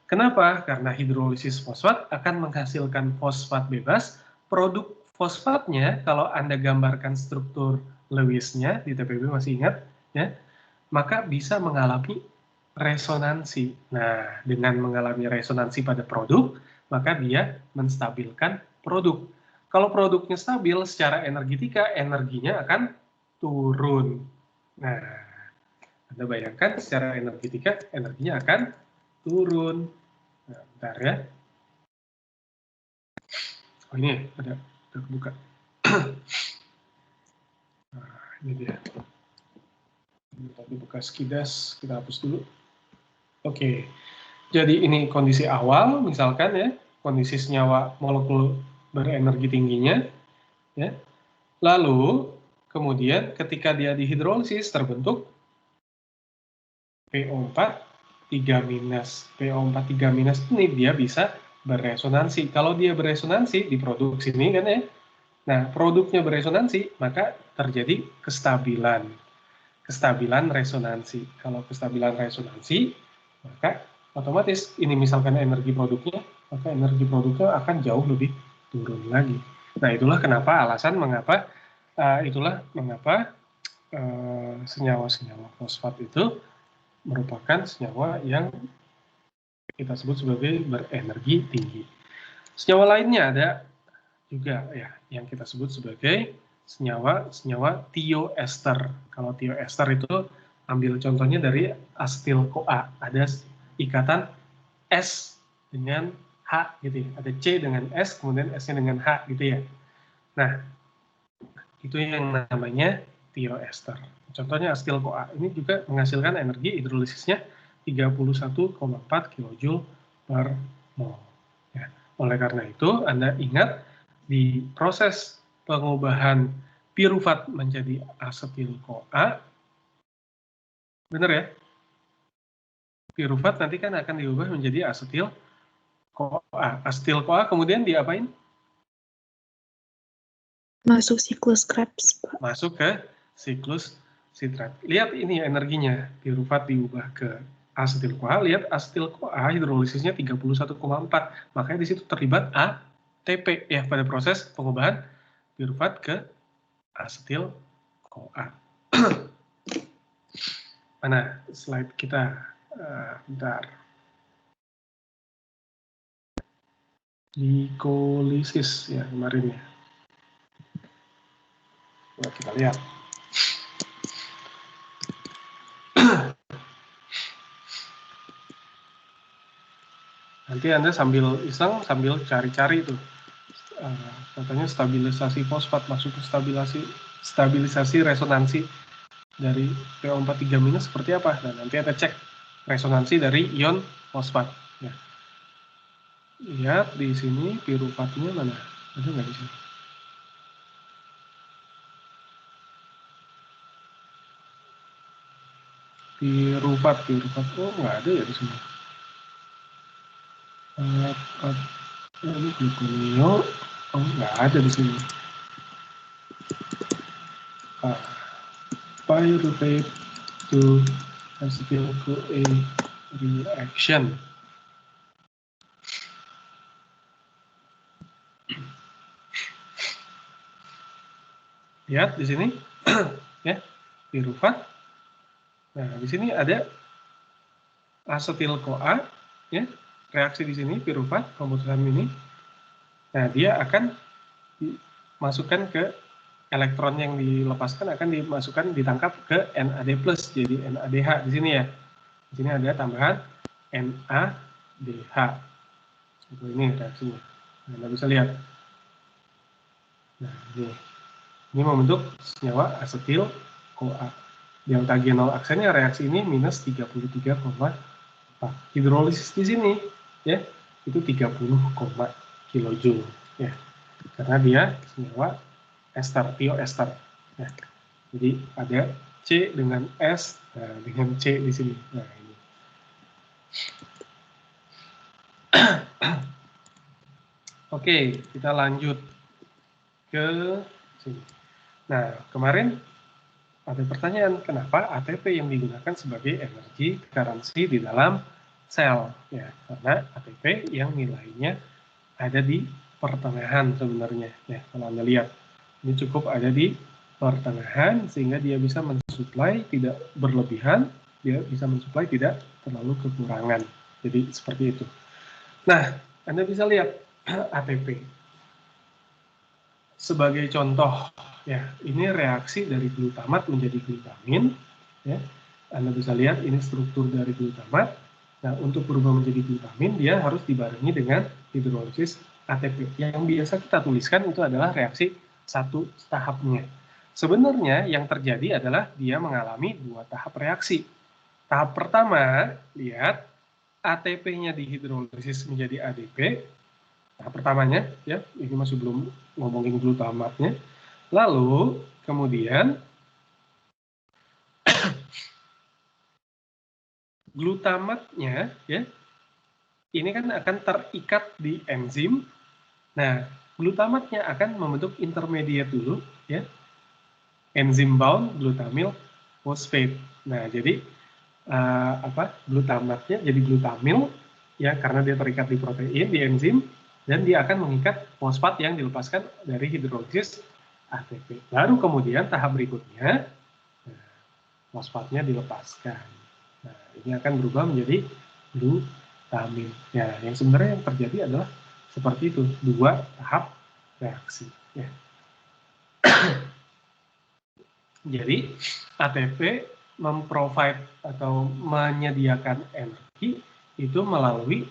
Kenapa? Karena hidrolisis fosfat akan menghasilkan fosfat bebas. Produk fosfatnya, kalau Anda gambarkan struktur Lewis-nya di TPB masih ingat, ya, maka bisa mengalami resonansi. Nah, dengan mengalami resonansi pada produk, maka dia menstabilkan produk. Kalau produknya stabil secara energetika, energinya akan turun. Nah, Anda bayangkan secara energetika, energinya akan turun. Nah, bentar ya. Oh ini ada kebuka. Nah, ini dia. Ini tadi bekas kidas, kita hapus dulu. Oke, jadi ini kondisi awal, misalkan ya, kondisi senyawa molekul berenergi tingginya, ya. Lalu kemudian ketika dia dihidrolisis terbentuk PO4 3-. PO4 3- ini dia bisa beresonansi. Kalau dia beresonansi di produk sini kan ya. Nah, produknya beresonansi, maka terjadi kestabilan. Kestabilan resonansi. Kalau kestabilan resonansi, maka otomatis ini misalkan energi produknya, maka energi produknya akan jauh lebih turun lagi. Nah, itulah kenapa alasan mengapa senyawa-senyawa fosfat itu merupakan senyawa yang kita sebut sebagai berenergi tinggi. Senyawa lainnya ada juga ya yang kita sebut sebagai senyawa tioester. Kalau tioester itu ambil contohnya dari asetil-CoA, ada ikatan S dengan H gitu ya. Ada C dengan S, kemudian S-nya dengan H gitu ya. Nah, itu yang namanya tioester. Contohnya asetil-CoA. Ini juga menghasilkan energi hidrolisisnya 31,4 kJ per mol. Ya. Oleh karena itu, Anda ingat di proses pengubahan pirufat menjadi asetil-CoA, benar ya? Pirufat nanti kan akan diubah menjadi asetil-CoA. Asetil-CoA kemudian diapain? Masuk siklus Krebs, Pak. Masuk ke siklus sitrat. Lihat ini energinya, pirufat diubah ke asetil-CoA, lihat asetil-CoA hidrolisisnya 31,4, makanya di situ terlibat ATP ya pada proses pengubahan pirufat ke asetil-CoA. Mana slide kita? Bentar. Glikolisis ya kemarin ya. Coba kita lihat. Nanti Anda sambil iseng, sambil cari-cari tuh. Katanya stabilisasi fosfat masuk ke stabilisasi resonansi dari PO43- seperti apa? Nah, nanti Anda cek resonansi dari ion fosfat. Ya. Lihat di sini piruvatnya mana? Ada nggak di sini? Piruvat. Oh, nggak ada ya di sini. Ini gluconio. Oh, nggak ada di sini. Pyruvate to acetyl-CoA reaction. Lihat di sini, ya, piruvat. Nah, di sini ada asetil-CoA, ya, reaksi di sini piruvat pembuatan ini. Nah, dia akan dimasukkan ke elektron yang dilepaskan akan ditangkap ke NAD+, jadi NADH di sini ya. Di sini ada tambahan NADH. Ini reaksinya. Nah, Anda bisa lihat. Nah, ini membentuk senyawa asetil-CoA. Delta G0 aksennya reaksi ini minus 33,4. Hidrolisis di sini ya itu 30, kilojoule ya. Karena dia senyawa ester, tioester. Ya. Jadi ada C dengan S, nah, dengan C di sini. Nah, ini. Oke, kita lanjut ke sini. Nah, kemarin ada pertanyaan, kenapa ATP yang digunakan sebagai energi currency di dalam sel? Ya, karena ATP yang nilainya ada di pertengahan sebenarnya. Ya, kalau Anda lihat, ini cukup ada di pertengahan sehingga dia bisa mensuplai tidak berlebihan, dia bisa mensuplai tidak terlalu kekurangan. Jadi seperti itu. Nah, Anda bisa lihat ATP. Sebagai contoh, ya ini reaksi dari glutamat menjadi glutamin. Ya, Anda bisa lihat ini struktur dari glutamat. Nah, untuk berubah menjadi glutamin, dia harus dibarengi dengan hidrolisis ATP. Yang biasa kita tuliskan itu adalah reaksi satu tahapnya. Sebenarnya yang terjadi adalah dia mengalami 2 tahap reaksi. Tahap pertama, lihat ATP-nya dihidrolisis menjadi ADP. Tahap pertamanya, ya ini masih belum ngomongin glutamatnya. Lalu kemudian glutamatnya, ya ini kan akan terikat di enzim. Nah, glutamatnya akan membentuk intermediate dulu, ya, enzim bound glutamyl phosphate. Nah, jadi glutamatnya jadi glutamil, ya karena dia terikat di protein, di enzim, dan dia akan mengikat fosfat yang dilepaskan dari hidrolisis ATP. Baru kemudian tahap berikutnya, fosfatnya dilepaskan. Nah, ini akan berubah menjadi glutamin. Ya, yang sebenarnya yang terjadi adalah seperti itu, 2 tahap reaksi. Ya. Jadi ATP memprovide atau menyediakan energi itu melalui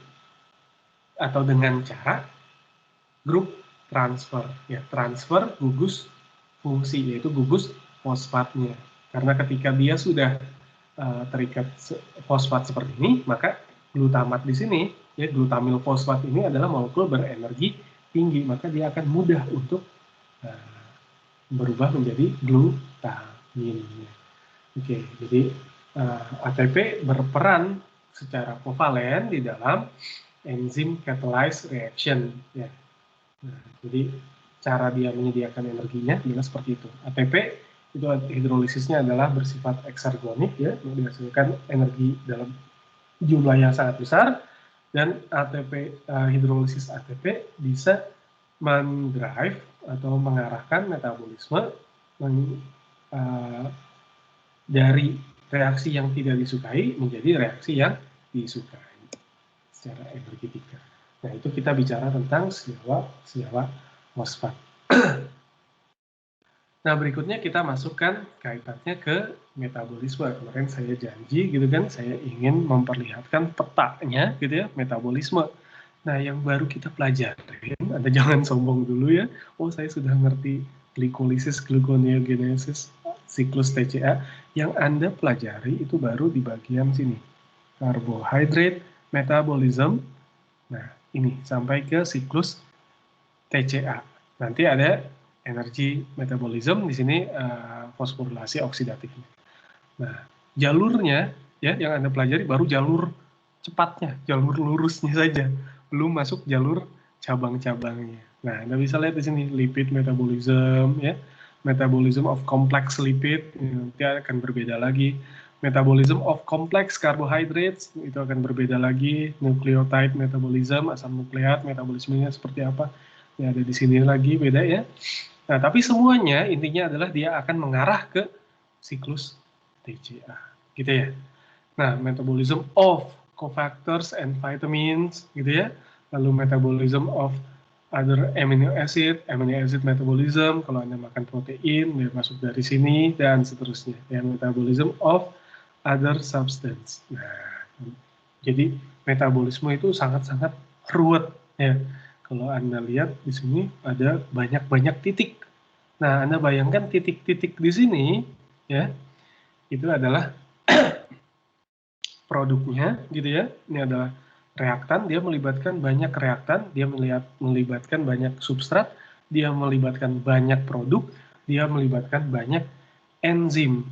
atau dengan cara grup transfer, ya, transfer gugus fungsi, yaitu gugus fosfatnya. Karena ketika dia sudah terikat fosfat seperti ini, maka glutamat di sini, ya, glutamil fosfat ini adalah molekul berenergi tinggi, maka dia akan mudah untuk berubah menjadi glutamin. Oke, jadi ATP berperan secara kovalen di dalam enzim catalyze reaction. Ya. Nah, jadi cara dia menyediakan energinya adalah seperti itu. ATP itu hidrolisisnya adalah bersifat eksergonik, ya, menghasilkan energi dalam jumlah yang sangat besar, dan ATP hidrolisis ATP bisa mendrive atau mengarahkan metabolisme dari reaksi yang tidak disukai menjadi reaksi yang disukai secara energetika. Nah, itu kita bicara tentang senyawa fosfat. Nah, berikutnya kita masukkan kaitannya ke metabolisme. Kemarin saya janji gitu kan, saya ingin memperlihatkan petanya gitu ya, metabolisme. Nah, yang baru kita pelajarin, Anda jangan sombong dulu ya, oh saya sudah ngerti glikolisis, gluconeogenesis, siklus TCA. Yang Anda pelajari itu baru di bagian sini, karbohidrat metabolism. Nah, ini sampai ke siklus TCA. Nanti ada energi metabolism, di sini fosforilasi oksidatifnya. Nah, jalurnya ya yang Anda pelajari baru jalur cepatnya, jalur lurusnya saja, belum masuk jalur cabang-cabangnya. Nah, Anda bisa lihat di sini lipid metabolism, ya, metabolism of complex lipid, nanti akan berbeda lagi. Metabolism of complex carbohydrates itu akan berbeda lagi. Nucleotide metabolism, asam nukleat metabolismenya seperti apa? Ya, ada di sini lagi beda ya. Nah, tapi semuanya intinya adalah dia akan mengarah ke siklus TCA, gitu ya. Nah, metabolism of cofactors and vitamins, gitu ya. Lalu metabolism of other amino acid metabolism, kalau Anda makan protein, dia masuk dari sini, dan seterusnya. Ya, metabolism of other substance. Nah, jadi metabolisme itu sangat-sangat ruwet, ya. Kalau Anda lihat di sini ada banyak-banyak titik. Nah, Anda bayangkan titik-titik di sini, ya, itu adalah produknya, gitu ya. Ini adalah reaktan, dia melibatkan banyak reaktan, dia melibatkan banyak substrat, dia melibatkan banyak produk, dia melibatkan banyak enzim.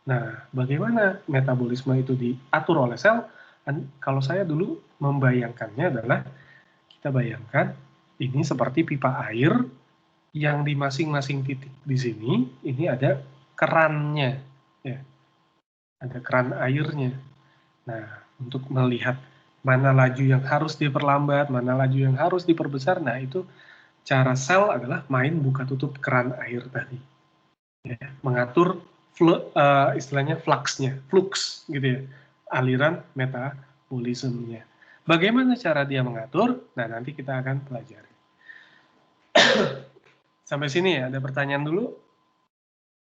Nah, bagaimana metabolisme itu diatur oleh sel? Kalau saya dulu membayangkannya adalah, kita bayangkan ini seperti pipa air yang di masing-masing titik di sini, ini ada kerannya, ya, ada keran airnya. Nah, untuk melihat mana laju yang harus diperlambat, mana laju yang harus diperbesar, nah itu cara sel adalah main buka tutup keran air tadi, ya, mengatur istilahnya fluxnya, flux gitu ya, aliran metabolismenya. Bagaimana cara dia mengatur? Nah, nanti kita akan pelajari. Sampai sini ya, ada pertanyaan dulu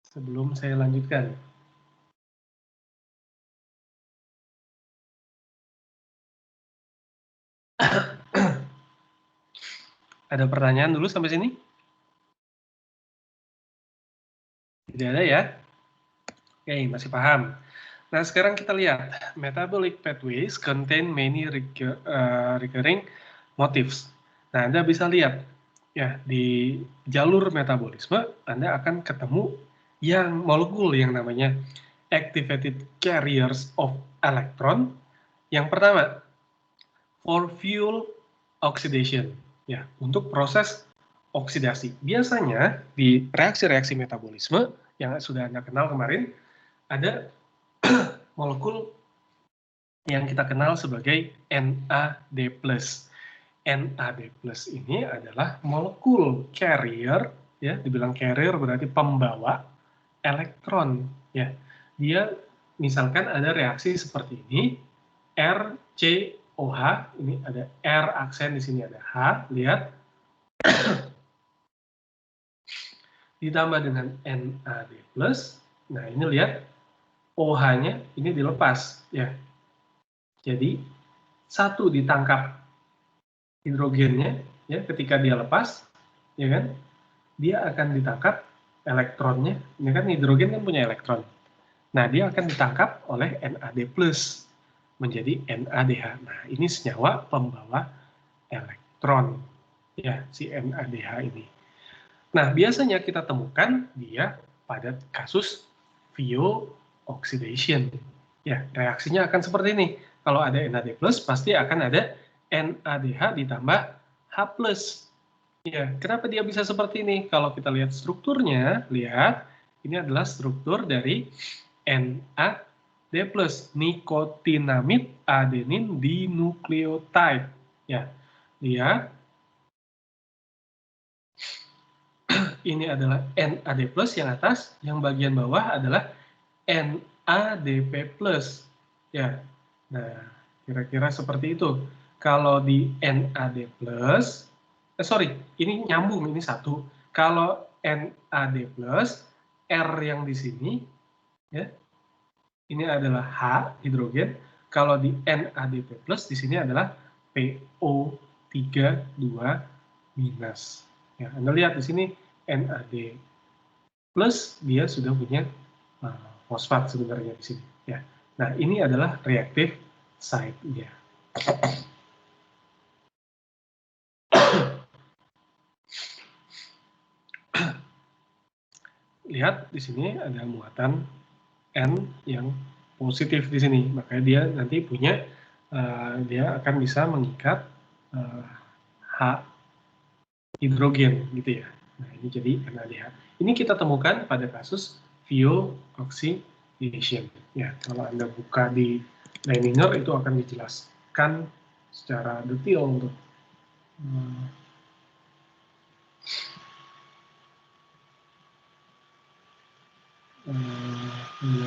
sebelum saya lanjutkan. Ada pertanyaan dulu sampai sini? Tidak ada ya? Oke, masih paham. Nah, sekarang kita lihat. Metabolic pathways contain many recurring motifs. Nah, Anda bisa lihat ya, di jalur metabolisme Anda akan ketemu yang molekul yang namanya activated carriers of electron. Yang pertama, for fuel oxidation, ya, untuk proses oksidasi. Biasanya di reaksi-reaksi metabolisme yang sudah Anda kenal kemarin, ada molekul yang kita kenal sebagai NAD+. NAD+ ini adalah molekul carrier, ya, dibilang carrier berarti pembawa elektron, ya. Dia misalkan ada reaksi seperti ini, RCOH, ini ada R aksen di sini ada H, lihat, ditambah dengan NAD+. Nah, ini lihat OH-nya ini dilepas ya. Jadi satu ditangkap hidrogennya ya, ketika dia lepas ya kan, dia akan ditangkap elektronnya. Ini kan hidrogen kan punya elektron. Nah, dia akan ditangkap oleh NAD+ menjadi NADH. Nah, ini senyawa pembawa elektron ya, si NADH ini. Nah, biasanya kita temukan dia pada kasus VO oxidation. Ya, reaksinya akan seperti ini. Kalau ada NAD+, pasti akan ada NADH ditambah H+. Ya, kenapa dia bisa seperti ini? Kalau kita lihat strukturnya, lihat, ini adalah struktur dari NAD+, nikotinamid adenin dinukleotide. Ya, lihat. Ini adalah NAD+, yang atas, yang bagian bawah adalah NADP+. Ya. Nah, kira-kira seperti itu. Kalau di NAD+, ini nyambung, ini satu. Kalau NAD+, R yang di sini, ya, ini adalah H, hidrogen. Kalau di NADP+, di sini adalah PO32-. Ya, Anda lihat di sini, NAD+, dia sudah punya fosfat sebenarnya di sini. Ya. Nah, ini adalah reactive site-nya. Lihat di sini ada muatan N yang positif di sini, makanya dia nanti punya, dia akan bisa mengikat H hidrogen gitu ya. Nah, ini jadi NADH. Ini kita temukan pada kasus VO oxidation. Ya, kalau Anda buka di Leininger itu akan dijelaskan secara detail untuk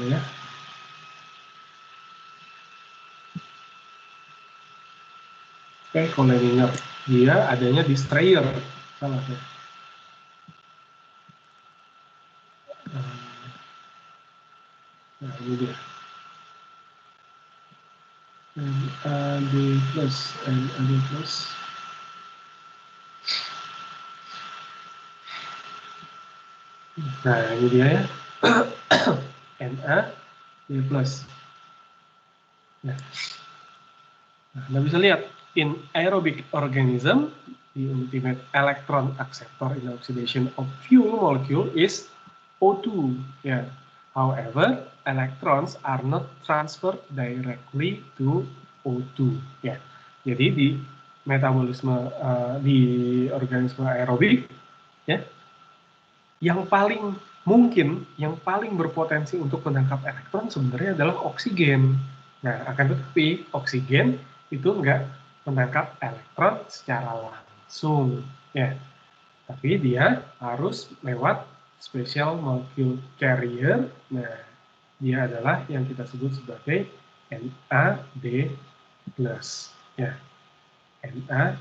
ya. Oke, kalau Leininger dia adanya di Strayer, salah ya. Nah, ini dia. NAD+. Nah, ini dia ya. NAD+. Nah, Anda bisa lihat, in aerobic organism, the ultimate electron acceptor in oxidation of fuel molecule is O2. Yeah. However, electrons are not transferred directly to O2. Ya. Jadi di metabolisme di organisme aerobik, ya, yang paling mungkin, yang paling berpotensi untuk menangkap elektron sebenarnya adalah oksigen. Nah, akan tetapi oksigen itu enggak menangkap elektron secara langsung, ya. Tapi dia harus lewat special molecule carrier. Nah, dia adalah yang kita sebut sebagai NAD+. Ya, NAD+.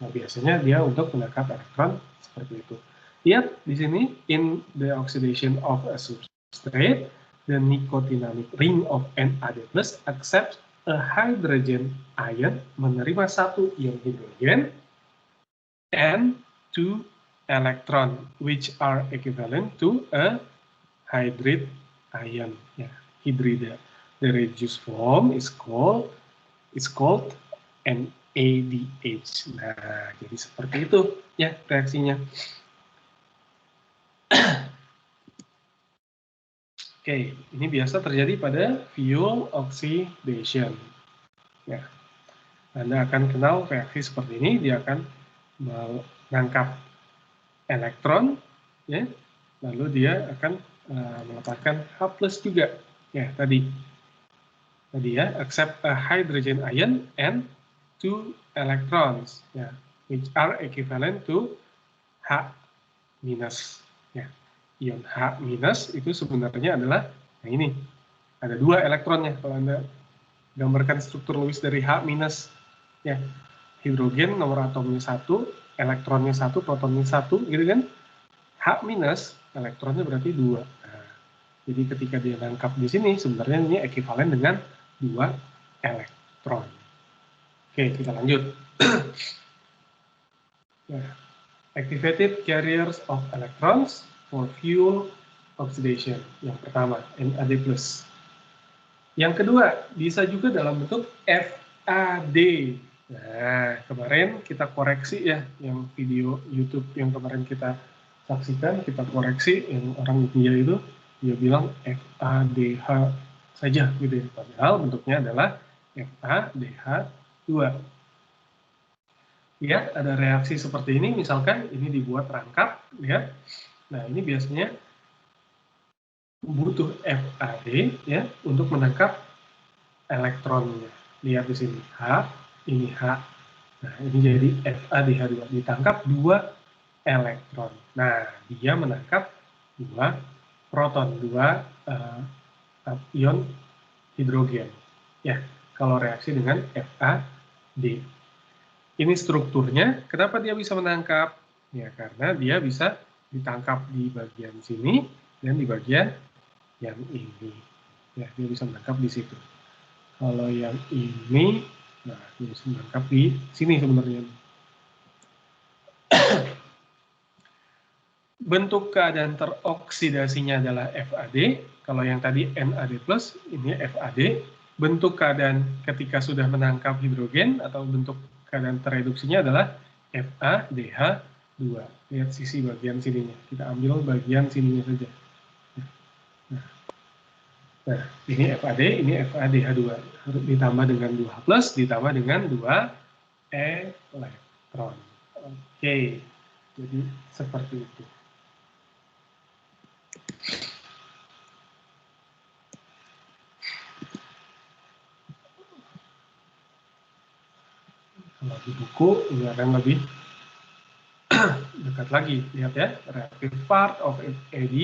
Nah, biasanya dia untuk menangkap elektron seperti itu. Lihat di sini, in the oxidation of a substrate, the nicotinamide ring of NAD+ accepts a hydrogen ion, menerima satu ion hidrogen, and 2 electron, which are equivalent to a hydride ion. Ya, hidrida. The reduced form is called NADH. Nah, jadi seperti itu ya reaksinya. Oke, ini biasa terjadi pada fuel oxidation. Ya, Anda akan kenal reaksi seperti ini, dia akan menangkap elektron, ya, lalu dia akan melepaskan H+ juga. Ya, tadi ya, accept a hydrogen ion and 2 electrons, ya, which are equivalent to H-. Ya. Ion H- itu sebenarnya adalah, nah ini, Ada 2 elektronnya. Kalau Anda gambarkan struktur Lewis dari H minus, ya, hidrogen nomor atomnya 1, elektronnya 1, protonnya 1, gitu kan? H minus, elektronnya berarti 2. Nah, jadi ketika dia nangkap di sini, sebenarnya ini ekuivalen dengan 2 elektron. Oke, kita lanjut. Nah, activated carriers of electrons for fuel oxidation. Yang pertama, NAD+. Yang kedua, bisa juga dalam bentuk FAD. Nah, kemarin kita koreksi ya, yang video YouTube yang kemarin kita saksikan, kita koreksi, yang orang India itu, dia bilang FADH saja, gitu ya. Padahal bentuknya adalah FADH2. Ya, ada reaksi seperti ini, misalkan ini dibuat rangkap, ya. Nah, ini biasanya butuh FAD ya untuk menangkap elektronnya. Lihat di sini H, ini H. Nah, ini jadi FADH2 ditangkap 2 elektron. Nah, dia menangkap 2 proton, 2 ion hidrogen. Ya, kalau reaksi dengan FAD. Ini strukturnya, kenapa dia bisa menangkap? Ya, karena dia bisa ditangkap di bagian sini dan di bagian yang ini. Ya, dia bisa menangkap di situ. Kalau yang ini, nah, dia bisa menangkap di sini sebenarnya. Bentuk keadaan teroksidasinya adalah FAD. Kalau yang tadi NAD+, ini FAD. Bentuk keadaan ketika sudah menangkap hidrogen atau bentuk keadaan tereduksinya adalah FADH2. Lihat sisi bagian sininya. Kita ambil bagian sininya saja. Nah, ini FAD, ini FADH2. Harus ditambah dengan 2H+, ditambah dengan 2 elektron. Oke, jadi seperti itu. Kalau di buku ini akan lebih dekat lagi. Lihat ya, reactive part of AD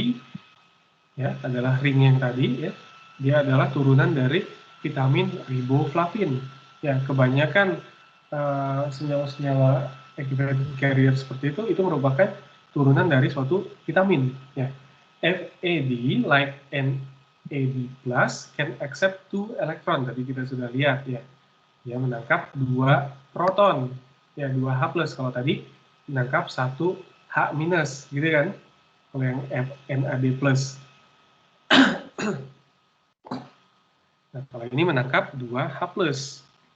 ya adalah ring yang tadi ya. Dia adalah turunan dari vitamin riboflavin. Ya, kebanyakan senyawa-senyawa activated carrier seperti itu merupakan turunan dari suatu vitamin. Ya, FAD like NAD+ can accept 2 electron. Tadi kita sudah lihat ya. Dia menangkap 2 proton, ya 2H+. Kalau tadi menangkap 1 H-, gitu kan? Kalau yang NAD+. Nah, kalau ini menangkap 2H+,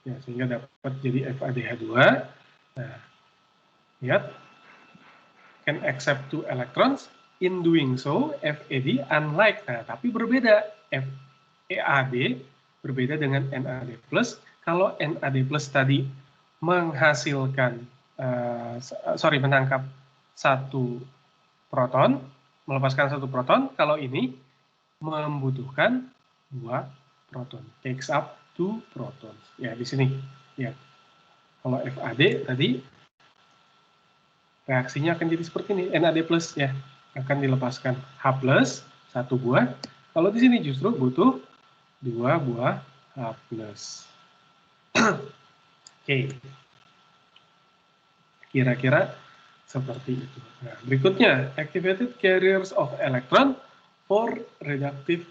ya, sehingga dapat jadi FADH2. Nah, lihat, can accept 2 electrons. In doing so, FAD unlike, nah, tapi berbeda. FAD berbeda dengan NAD+. Kalau NAD+ tadi menghasilkan, menangkap 1 proton, melepaskan 1 proton, kalau ini membutuhkan 2 proton, takes up 2 protons. Ya, di sini. Ya. Kalau FAD tadi, reaksinya akan jadi seperti ini, NAD+, ya, akan dilepaskan H+, 1 buah. Kalau di sini justru butuh 2 buah H+. Oke. Kira-kira seperti itu. Nah, berikutnya, activated carriers of electron for reductive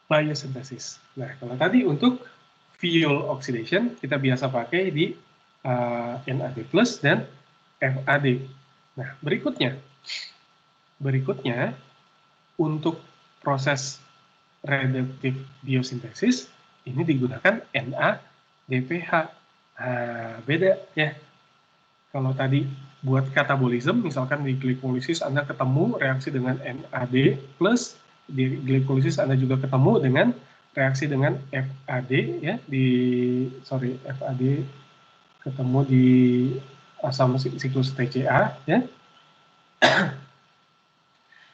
biosynthesis. Nah, kalau tadi untuk fuel oxidation, kita biasa pakai di NAD+ dan FAD. Nah, berikutnya untuk proses reductive biosintesis, ini digunakan NADPH. Nah, beda ya. Kalau tadi buat katabolisme, misalkan di glikolisis Anda ketemu reaksi dengan NAD+, di glikolisis Anda juga ketemu dengan reaksi dengan FAD ya, FAD ketemu di asam siklus TCA ya.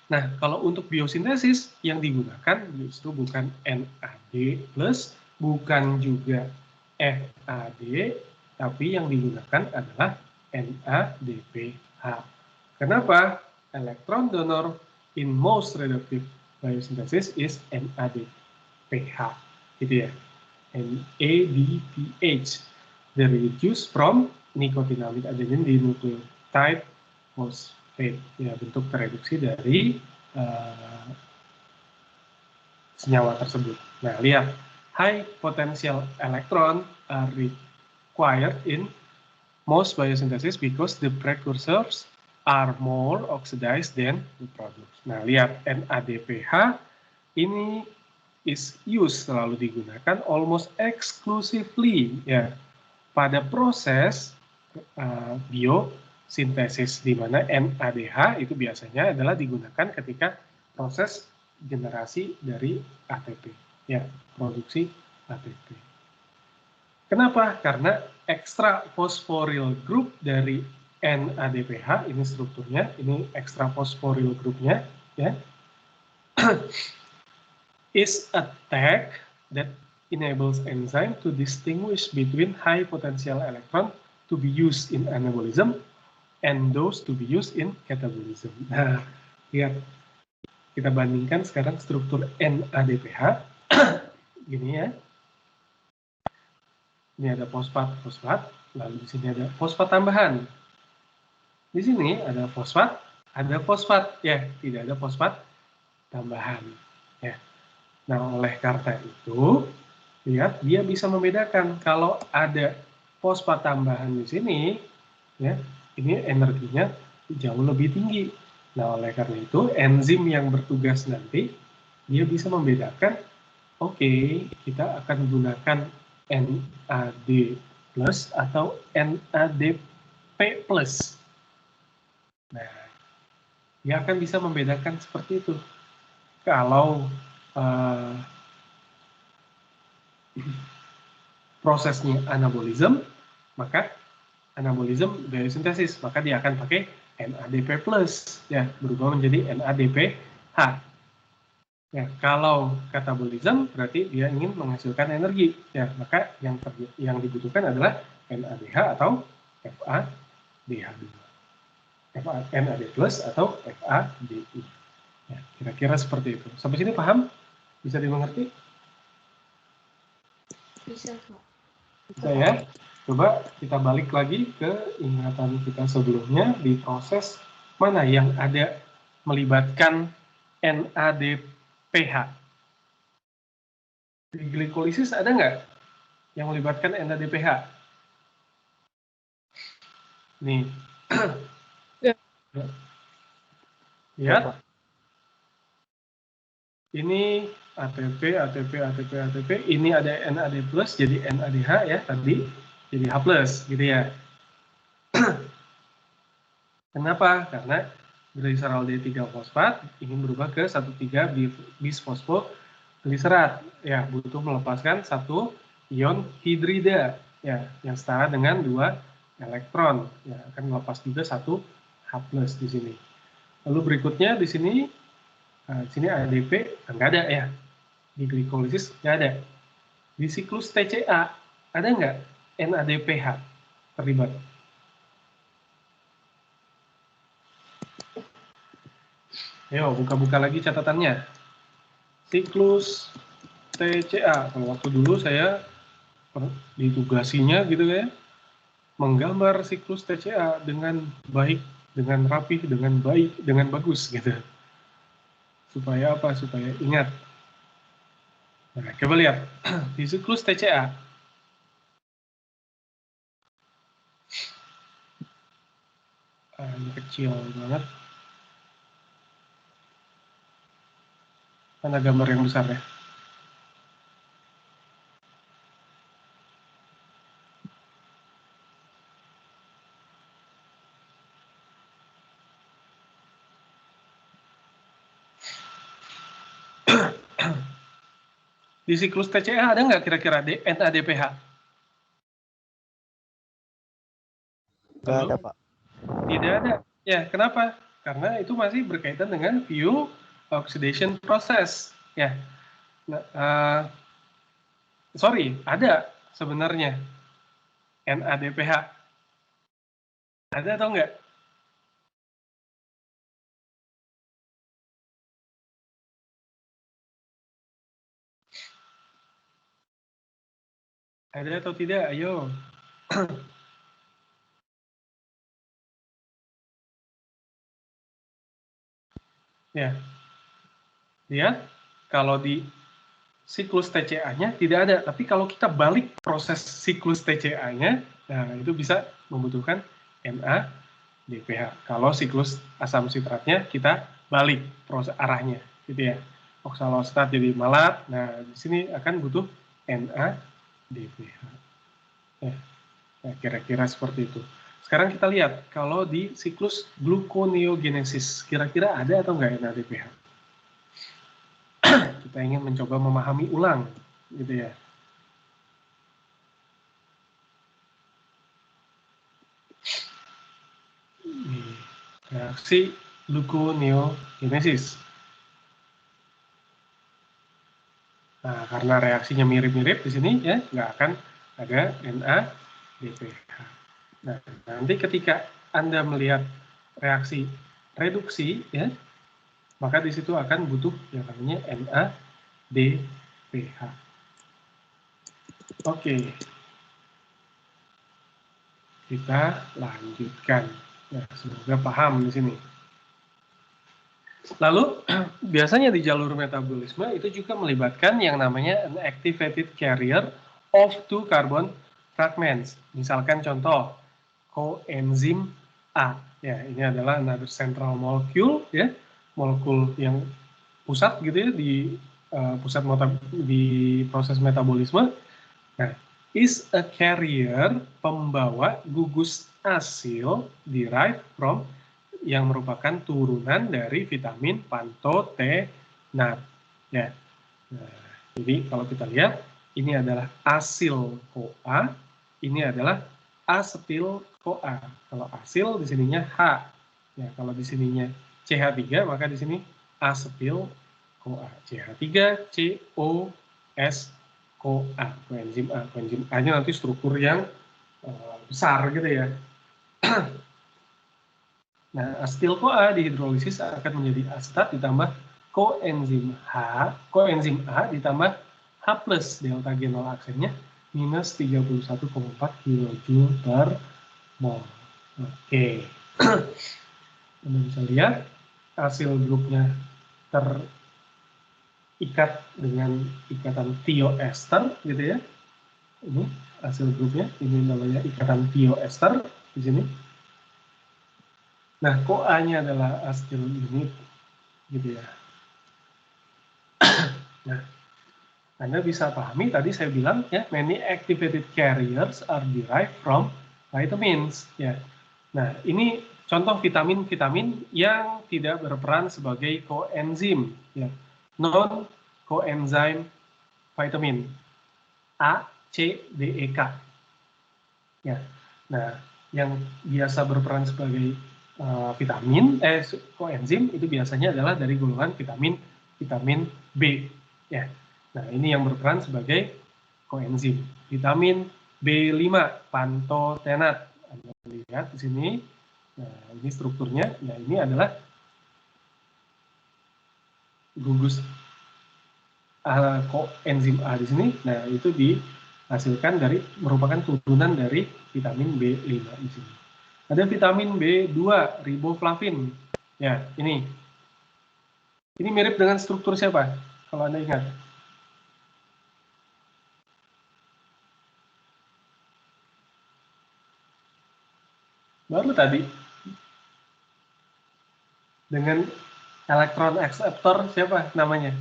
Nah, kalau untuk biosintesis yang digunakan justru bukan NAD+, bukan juga FAD, tapi yang digunakan adalah NADPH. Kenapa? Electron donor in most reductive biosynthesis is NAD+. pH, gitu ya. NADPH, the reduce from nicotinamide adenine dinucleotide phosphate, ya, bentuk tereduksi dari senyawa tersebut. Nah, lihat, high potential electron are required in most biosynthesis because the precursors are more oxidized than the products. Nah, lihat, NADPH ini is used, selalu digunakan almost exclusively, ya, pada proses biosintesis, di mana NADH itu biasanya adalah digunakan ketika proses generasi dari ATP, ya, produksi ATP. Kenapa? Karena extra phosphoryl group dari NADPH, ini strukturnya, ini extra phosphoryl groupnya, ya, is a tag that enables enzyme to distinguish between high potential electron to be used in anabolism and those to be used in catabolism. Nah, lihat, kita bandingkan sekarang struktur NADPH, gini ya. Ini ada fosfat, lalu di sini ada fosfat tambahan. Di sini ada fosfat, ya, tidak ada fosfat tambahan, ya. Nah, oleh karena itu, lihat, dia bisa membedakan kalau ada fosfat tambahan di sini, ya, ini energinya jauh lebih tinggi. Nah, oleh karena itu, enzim yang bertugas nanti, dia bisa membedakan, oke, kita akan gunakan NAD plus atau NADP plus. Nah, dia akan bisa membedakan seperti itu. Kalau prosesnya anabolism, maka anabolism biosintesis, maka dia akan pakai NADP plus, ya, berubah menjadi NADPH. Ya, kalau katabolism berarti dia ingin menghasilkan energi, ya, maka yang dibutuhkan adalah NADH atau FADH2, NAD plus atau FADI. Ya, kira-kira seperti itu. Sampai sini paham? Bisa dimengerti? Bisa, Kak. Bisa ya. Coba kita balik lagi ke ingatan kita sebelumnya, di proses mana yang ada melibatkan NADPH. Di glikolisis ada nggak yang melibatkan NADPH? Nih. Ya. Lihat. Ini ATP, ini ada NAD+, jadi NADH ya tadi, jadi H+, gitu ya. Kenapa? Karena gliserol D3 fosfat ingin berubah ke 1,3 bisfosfogliserat, ya, butuh melepaskan satu ion hidrida, ya, yang setara dengan 2 elektron, ya, akan melepas juga satu H+ di sini. Lalu berikutnya di sini ADP nggak ada, ya, di glikolisis nggak ada. Di siklus TCA ada nggak NADPH terlibat? Ayo buka-buka lagi catatannya. Siklus TCA, kalau waktu dulu saya ditugasinya gitu ya, menggambar siklus TCA dengan baik, dengan rapih, dengan baik, dengan bagus gitu. Supaya apa? Supaya ingat. Nah, coba lihat di siklus TCA. Ini kecil banget. Mana gambar yang besar ya? Di siklus TCA ada nggak kira-kira NADPH? Nggak ada, Pak. Tidak ada. Ya, kenapa? Karena itu masih berkaitan dengan fuel oxidation process. Ya, nah, sorry, ada sebenarnya NADPH. Ada atau enggak? Ada atau tidak? Ayo. Ya, lihat kalau di siklus TCA-nya tidak ada, tapi kalau kita balik proses siklus TCA-nya, nah itu bisa membutuhkan NADPH. Kalau siklus asam sitratnya kita balik proses arahnya, gitu ya. Oksalostat jadi malat, nah di sini akan butuh NADPH. Ya, nah, kira-kira seperti itu. Sekarang kita lihat, kalau di siklus gluconeogenesis, kira-kira ada atau enggak NADPH? Kita ingin mencoba memahami ulang, gitu ya. Reaksi gluconeogenesis. Nah, karena reaksinya mirip-mirip di sini, ya, nggak akan ada NADPH. Nah, nanti ketika Anda melihat reaksi reduksi, ya, maka di situ akan butuh yang namanya NADPH. Oke, kita lanjutkan. Nah, semoga paham di sini. Lalu, biasanya di jalur metabolisme itu juga melibatkan yang namanya an activated carrier of two carbon fragments. Misalkan contoh, coenzim A. Ya, ini adalah another central molecule, ya, molekul yang pusat gitu ya di pusat di proses metabolisme. Nah, is a carrier, pembawa gugus asil derived from, yang merupakan turunan dari vitamin pantotenat. Ya. Nah, jadi kalau kita lihat, ini adalah asil CoA, ini adalah asetil CoA. Kalau asil di sininya H. Ya, kalau di sininya CH3, maka di sini asetil CoA. CH3COS CoA. Koenzim A. Koenzim A-nya nanti struktur yang besar gitu ya. Nah, asetil CoA dihidrolisis akan menjadi asetat ditambah koenzim A ditambah H plus delta G0 aksennya minus 31,4 kJ per mol. Oke. Anda bisa lihat hasil grupnya terikat dengan ikatan thioester gitu ya. Ini hasil grupnya, ini namanya ikatan thioester di sini. Nah, CoA-nya adalah acetyl unit, gitu ya. Nah, Anda bisa pahami tadi saya bilang ya, many activated carriers are derived from vitamins. Ya. Nah, ini contoh vitamin-vitamin yang tidak berperan sebagai koenzim, ya. Non coenzyme vitamin A, C, D, E, K. Ya. Nah, yang biasa berperan sebagai koenzim itu biasanya adalah dari golongan vitamin B. Ya. Nah, ini yang berperan sebagai koenzim. Vitamin B5 pantotenat. Anda lihat di sini. Nah, ini strukturnya. Nah, ini adalah gugus koenzim A di sini. Nah, itu dihasilkan dari merupakan turunan dari vitamin B5 di sini. Ada vitamin B2, riboflavin. Ya, ini. Ini mirip dengan struktur siapa? Kalau Anda ingat. Baru tadi. Dengan elektron akseptor siapa namanya?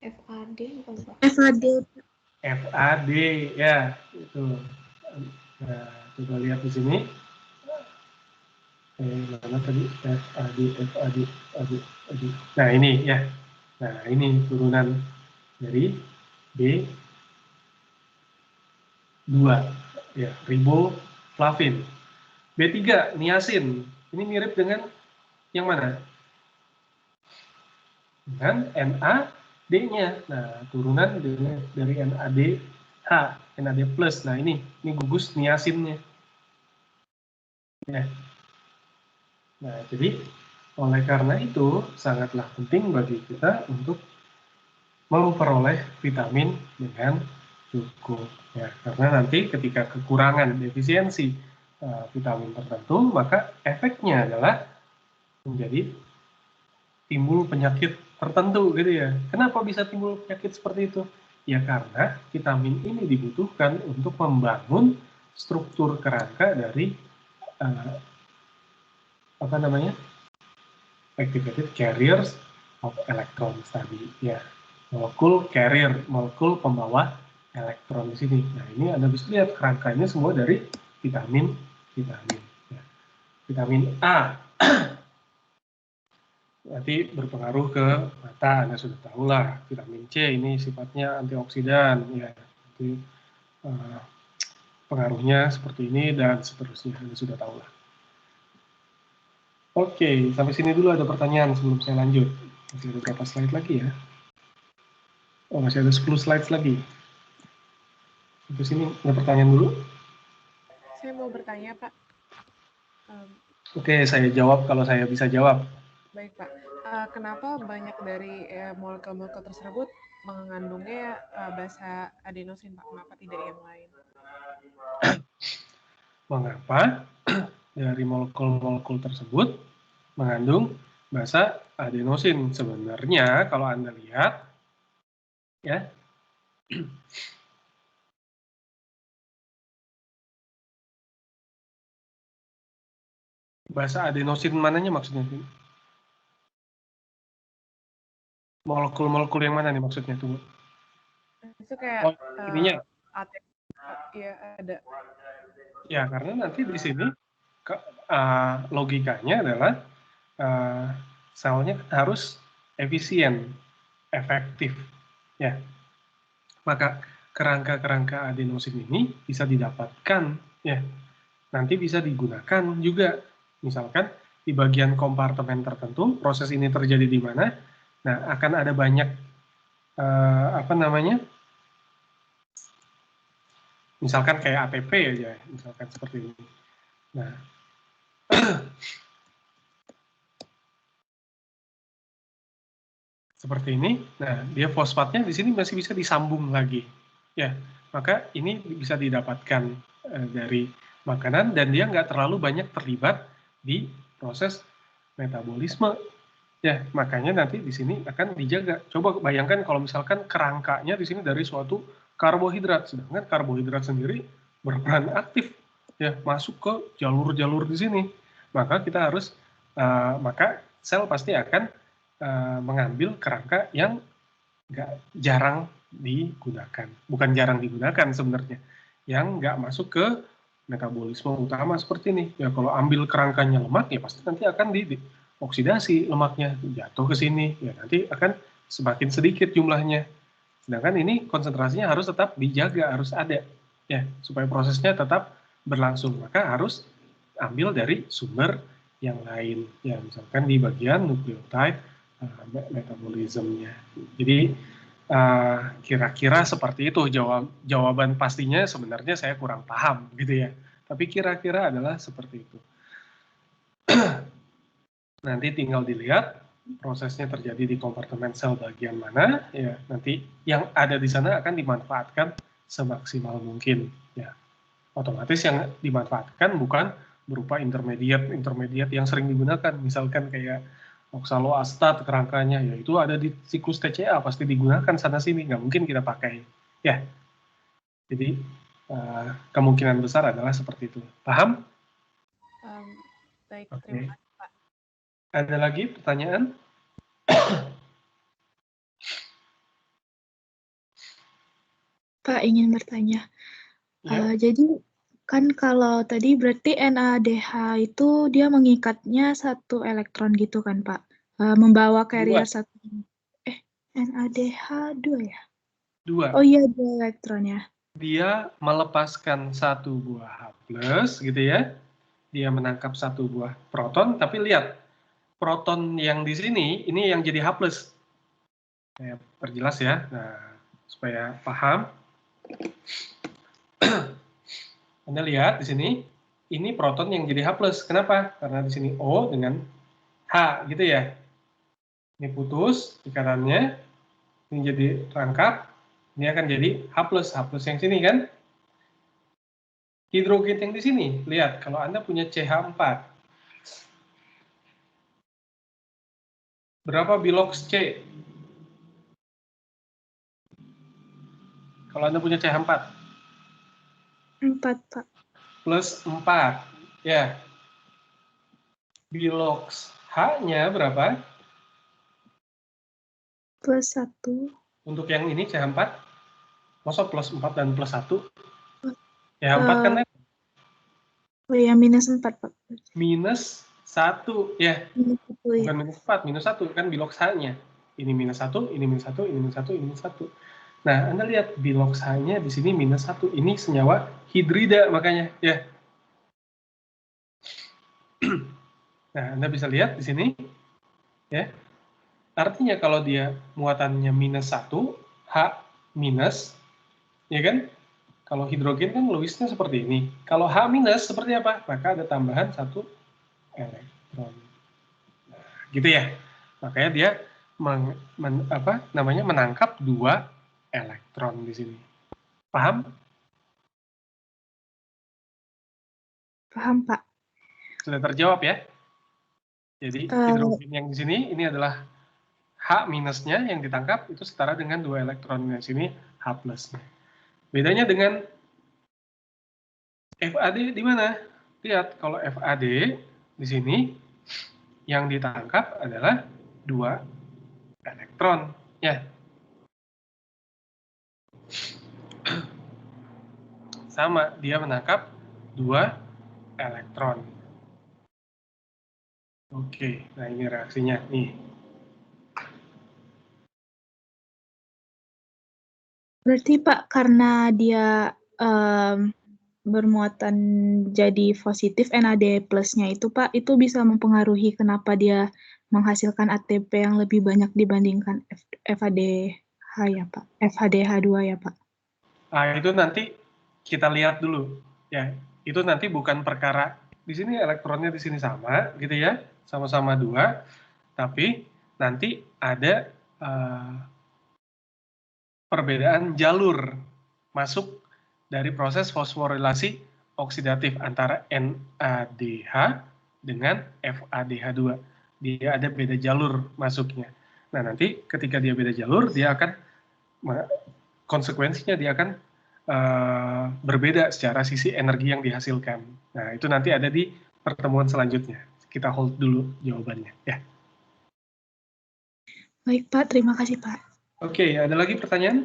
FAD bukan Pak? FAD. FAD, ya. Itu. Nah, coba lihat di sini. Mana tadi? FAD. Nah, ini ya. Nah, ini turunan dari B2, ya, riboflavin. B3, niacin. Ini mirip dengan yang mana? Dengan NAD-nya. Nah, turunan dari NADH, NAD+. Nah, ini gugus niacinnya. Ya. Nah, jadi oleh karena itu sangatlah penting bagi kita untuk memperoleh vitamin dengan Cukup. Ya, karena nanti ketika kekurangan defisiensi vitamin tertentu, maka efeknya adalah menjadi timbul penyakit tertentu gitu ya. Kenapa bisa timbul penyakit seperti itu? Ya karena vitamin ini dibutuhkan untuk membangun struktur kerangka dari apa namanya, activated carriers of electrons tadi ya, molekul carrier, molekul pembawa elektron di sini. Nah ini Anda bisa lihat kerangkanya semua dari vitamin ya. Vitamin A nanti berpengaruh ke mata, Anda sudah tahu lah. Vitamin C ini sifatnya antioksidan ya, nanti pengaruhnya seperti ini dan seterusnya, Anda sudah tahu lah. Oke, sampai sini dulu ada pertanyaan sebelum saya lanjut. Masih ada berapa slide lagi ya? Oh, masih ada 10 slides lagi. Sampai sini ada pertanyaan dulu. Saya mau bertanya, Pak. Oke, saya jawab kalau saya bisa jawab. Baik, Pak. Kenapa banyak dari molekul-molekul tersebut mengandungnya basa adenosin, Pak? Kenapa tidak yang lain? Mengapa dari molekul-molekul tersebut mengandung basa adenosin? Sebenarnya kalau Anda lihat ya, basa adenosin mananya maksudnya? Molekul-molekul yang mana nih maksudnya? Tunggu. Itu kayak ininya. Iya, ada. Ya, karena nanti di sini logikanya adalah selnya harus efisien, efektif, ya. Maka kerangka-kerangka adenosin ini bisa didapatkan, ya. Nanti bisa digunakan juga, misalkan di bagian kompartemen tertentu, proses ini terjadi di mana. Nah, akan ada banyak apa namanya? Misalkan kayak ATP aja, misalkan seperti ini. Nah, seperti ini. Nah, dia fosfatnya di sini masih bisa disambung lagi. Ya, maka ini bisa didapatkan dari makanan dan dia nggak terlalu banyak terlibat di proses metabolisme. Ya, makanya nanti di sini akan dijaga. Coba bayangkan kalau misalkan kerangkanya di sini dari suatu karbohidrat, sedangkan karbohidrat sendiri berperan aktif ya masuk ke jalur-jalur di sini. Maka kita harus maka sel pasti akan mengambil kerangka yang nggak jarang digunakan, bukan jarang digunakan sebenarnya, yang nggak masuk ke metabolisme utama seperti ini. Ya kalau ambil kerangkanya lemak ya pasti nanti akan dioksidasi lemaknya, jatuh ke sini, ya nanti akan semakin sedikit jumlahnya. Sedangkan ini konsentrasinya harus tetap dijaga, harus ada, ya supaya prosesnya tetap berlangsung. Maka harus ambil dari sumber yang lain, ya misalkan di bagian nukleotide metabolismenya. Jadi kira-kira seperti itu jawaban pastinya sebenarnya saya kurang paham gitu ya. Tapi kira-kira adalah seperti itu. Nanti tinggal dilihat prosesnya terjadi di kompartemen sel bagian mana, ya nanti yang ada di sana akan dimanfaatkan semaksimal mungkin. Ya, otomatis yang dimanfaatkan bukan berupa intermediate yang sering digunakan, misalkan kayak oksaloastat kerangkanya, ya itu ada di siklus TCA pasti digunakan sana sini, nggak mungkin kita pakai. Ya, jadi kemungkinan besar adalah seperti itu. Paham? Baik, Oke. terima kasih, Pak. Ada lagi pertanyaan? Pak ingin bertanya. Ya. Jadi kan kalau tadi berarti NADH itu dia mengikatnya satu elektron gitu kan Pak? Membawa carrier satu. NADH 2 ya? 2. Oh iya 2 elektron ya. Dia melepaskan satu buah H+, gitu ya. Dia menangkap satu buah proton, tapi lihat proton yang di sini ini yang jadi H+. Saya perjelas ya. Nah, supaya paham. Anda lihat di sini, ini proton yang jadi H+. Kenapa? Karena di sini O dengan H gitu ya. Ini putus ikatannya, ini jadi rangkap. Ini akan jadi H+, H+ yang sini kan. Hidrogen yang di sini, lihat kalau Anda punya CH4. Berapa bilox C? Kalau Anda punya CH4? 4, Pak. Plus 4. Ya. Bilox H-nya berapa? Plus 1. Untuk yang ini CH4, masa plus 4 dan plus 1? CH4 kan Oh ya, minus 4, Pak. minus 1, ya. Minus 1, ya. Bukan minus 4, minus 1, kan bilox H-nya. Ini minus 1, ini minus 1, ini minus 1, ini minus 1. Nah, Anda lihat bilox H-nya di sini minus 1. Ini senyawa hidrida makanya, ya. Nah, Anda bisa lihat di sini, ya. Artinya kalau dia muatannya minus 1, H minus, ya kan? Kalau hidrogen kan Lewisnya seperti ini. Kalau H minus seperti apa? Maka ada tambahan 1 elektron. Nah, gitu ya. Makanya dia menangkap 2 elektron di sini. Paham? Paham, Pak. Sudah terjawab ya? Jadi hidrogen yang di sini ini adalah H minusnya yang ditangkap itu setara dengan 2 elektron di sini H plusnya. Bedanya dengan FAD di mana? Lihat kalau FAD di sini yang ditangkap adalah 2 elektron ya. Sama, dia menangkap 2 elektron. Oke, nah ini reaksinya nih. Berarti Pak, karena dia bermuatan jadi positif, NAD plusnya itu Pak, itu bisa mempengaruhi kenapa dia menghasilkan ATP yang lebih banyak dibandingkan FADH ya Pak, FADH2 ya Pak. Nah, itu nanti kita lihat dulu ya. Itu nanti bukan perkara di sini elektronnya di sini sama gitu ya, sama-sama 2, tapi nanti ada perbedaan jalur masuk dari proses fosforilasi oksidatif antara NADH dengan FADH2. Dia ada beda jalur masuknya. Nah, nanti ketika dia beda jalur, dia akan konsekuensinya dia akan berbeda secara sisi energi yang dihasilkan. Nah, itu nanti ada di pertemuan selanjutnya. Kita hold dulu jawabannya, ya. Baik, Pak. Terima kasih, Pak. Oke, ada lagi pertanyaan?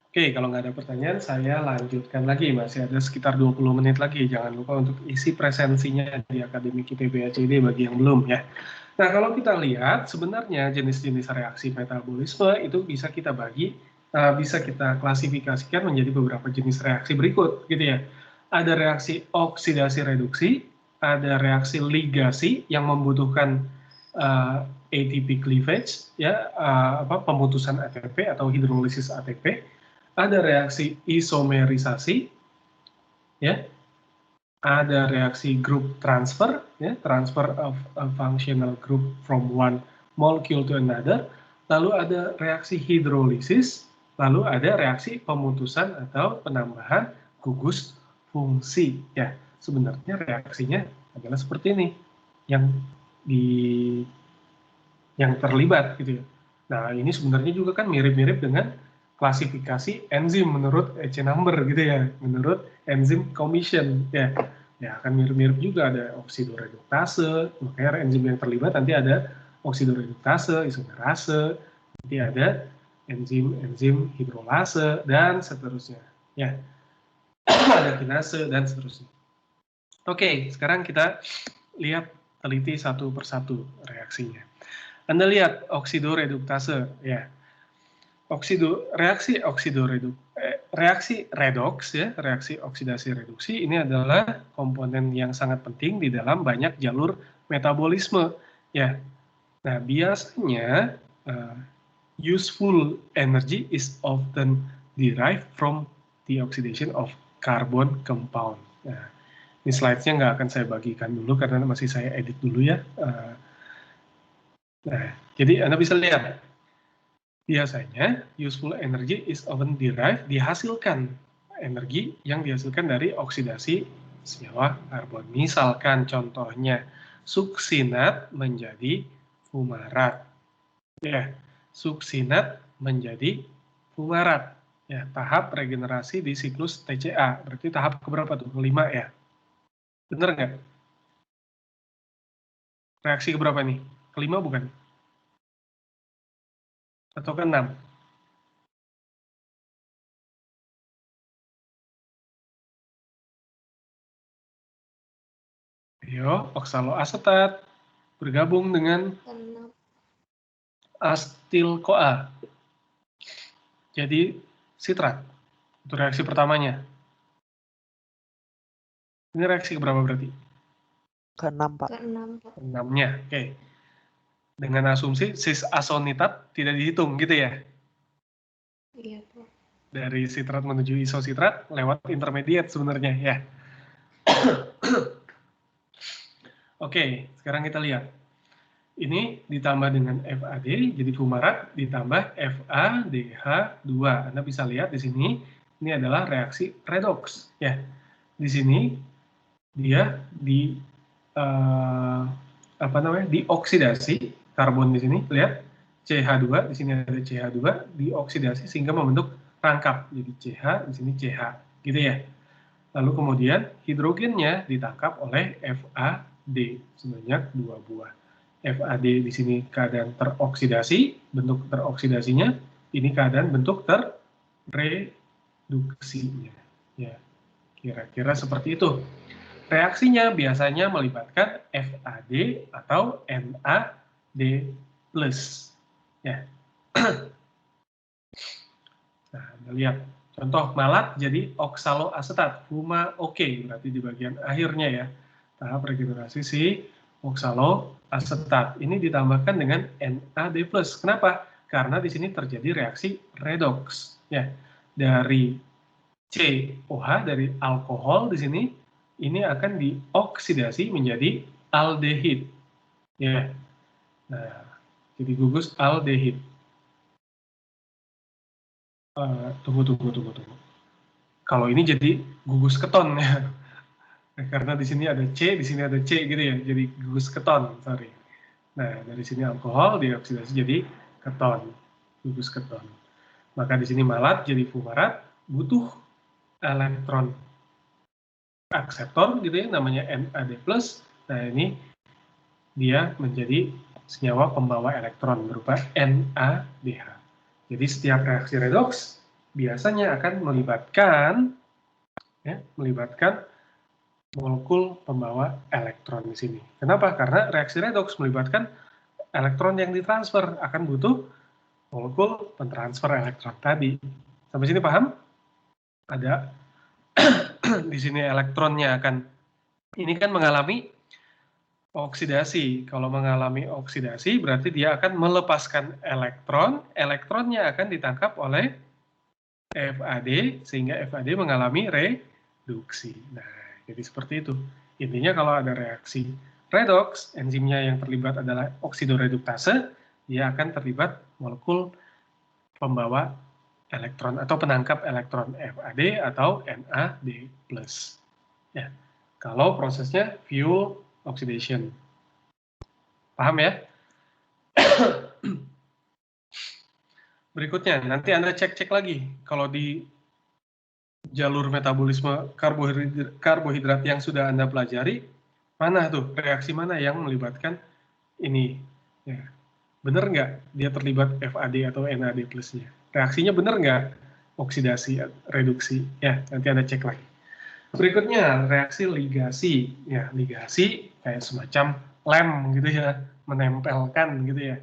Oke, kalau nggak ada pertanyaan, saya lanjutkan lagi. Masih ada sekitar 20 menit lagi. Jangan lupa untuk isi presensinya di Akademik IPB ACD bagi yang belum ya. Nah, kalau kita lihat, sebenarnya jenis-jenis reaksi metabolisme itu bisa kita bagi, bisa kita klasifikasikan menjadi beberapa jenis reaksi berikut, gitu ya. Ada reaksi oksidasi reduksi, ada reaksi ligasi yang membutuhkan ATP cleavage, ya, pemutusan ATP atau hidrolisis ATP. Ada reaksi isomerisasi, ya. Ada reaksi group transfer, ya, transfer of a functional group from one molecule to another. Lalu ada reaksi hidrolisis, lalu ada reaksi pemutusan atau penambahan gugus fungsi. Ya, sebenarnya reaksinya adalah seperti ini, yang terlibat gitu ya. Nah, ini sebenarnya juga kan mirip-mirip dengan klasifikasi enzim menurut EC number gitu ya, menurut enzim commission ya. Ya, akan mirip-mirip juga, ada oksidoreduktase, makanya enzim yang terlibat nanti ada oksidoreduktase, isomerase, nanti ada enzim hidrolase dan seterusnya. Ya. Ada kinase dan seterusnya. Oke, sekarang kita lihat teliti satu persatu reaksinya. Anda lihat oksidoreduktase ya. Reaksi redoks ya, reaksi oksidasi reduksi ini adalah komponen yang sangat penting di dalam banyak jalur metabolisme ya. Nah, biasanya useful energy is often derived from the oxidation of carbon compound. Nah, Ini slides-nya nggak akan saya bagikan dulu karena masih saya edit dulu ya. Nah, jadi Anda bisa lihat, biasanya useful energy is often derived, dihasilkan energi yang dihasilkan dari oksidasi senyawa karbon. Misalkan contohnya, suksinat menjadi fumarat. Ya, suksinat menjadi fumarat. Ya, tahap regenerasi di siklus TCA. Berarti tahap keberapa tuh? 5 ya. Bener nggak? Reaksi keberapa nih? Kelima bukan? Atau ke-6? Ayo, oksaloasetat bergabung dengan asetil-CoA. Jadi sitrat. Itu reaksi pertamanya. Ini reaksi keberapa berarti? Ke-6, Pak. Ke-6-nya. Oke. Dengan asumsi cis-asonitat tidak dihitung gitu ya? Iya, Pak. Dari sitrat menuju isositrat lewat intermediate sebenarnya ya. Oke, sekarang kita lihat. Ini ditambah dengan FAD, jadi fumarat, ditambah FADH2. Anda bisa lihat di sini, ini adalah reaksi redoks. Ya, di sini dia dioksidasi karbon di sini, lihat CH2, di sini ada CH2, dioksidasi sehingga membentuk rangkap. Jadi CH, di sini CH, gitu ya. Lalu kemudian hidrogennya ditangkap oleh FAD sebanyak 2 buah. FAD di sini keadaan teroksidasi, bentuk teroksidasinya, ini keadaan bentuk terreduksinya. Ya, kira-kira seperti itu. Reaksinya biasanya melibatkan FAD atau NAD+. Ya. Nah, Anda lihat. Contoh malat jadi oksaloasetat, FuMaOK, berarti di bagian akhirnya ya. Tahap regenerasi si oksaloasetat. Ini ditambahkan dengan NAD+. Kenapa? Karena di sini terjadi reaksi redoks. Ya. Dari COH, dari alkohol di sini, ini akan dioksidasi menjadi aldehid. Ya. Nah, jadi gugus aldehid. Tunggu. Kalau ini jadi gugus keton ya. Karena di sini ada C, di sini ada C gitu ya. Jadi gugus keton, sorry. Nah, dari sini alkohol dioksidasi jadi keton, gugus keton. Maka di sini malat jadi fumarat, butuh elektron akseptor gitu ya, namanya NAD+. Nah, ini dia menjadi senyawa pembawa elektron berupa NADH. Jadi setiap reaksi redoks biasanya akan melibatkan molekul pembawa elektron di sini. Kenapa? Karena reaksi redoks melibatkan elektron yang ditransfer, akan butuh molekul pentransfer elektron tadi. Sampai sini paham? Ada di sini elektronnya akan, ini kan mengalami oksidasi. Kalau mengalami oksidasi berarti dia akan melepaskan elektron, elektronnya akan ditangkap oleh FAD sehingga FAD mengalami reduksi. Nah, jadi seperti itu. Intinya kalau ada reaksi redoks, enzimnya yang terlibat adalah oksidoreduktase, dia akan terlibat molekul pembawa elektron atau penangkap elektron FAD atau NAD+. Ya. Kalau prosesnya fuel oxidation. Paham ya? Berikutnya, nanti Anda cek-cek lagi. Kalau di jalur metabolisme karbohidrat yang sudah Anda pelajari, mana tuh reaksi mana yang melibatkan ini? Ya. Benar nggak dia terlibat FAD atau NAD plusnya? Reaksinya benar nggak? Oksidasi, reduksi. Ya, nanti Anda cek lagi. Berikutnya, reaksi ligasi. Ya, ligasi kayak semacam lem gitu ya, menempelkan gitu ya.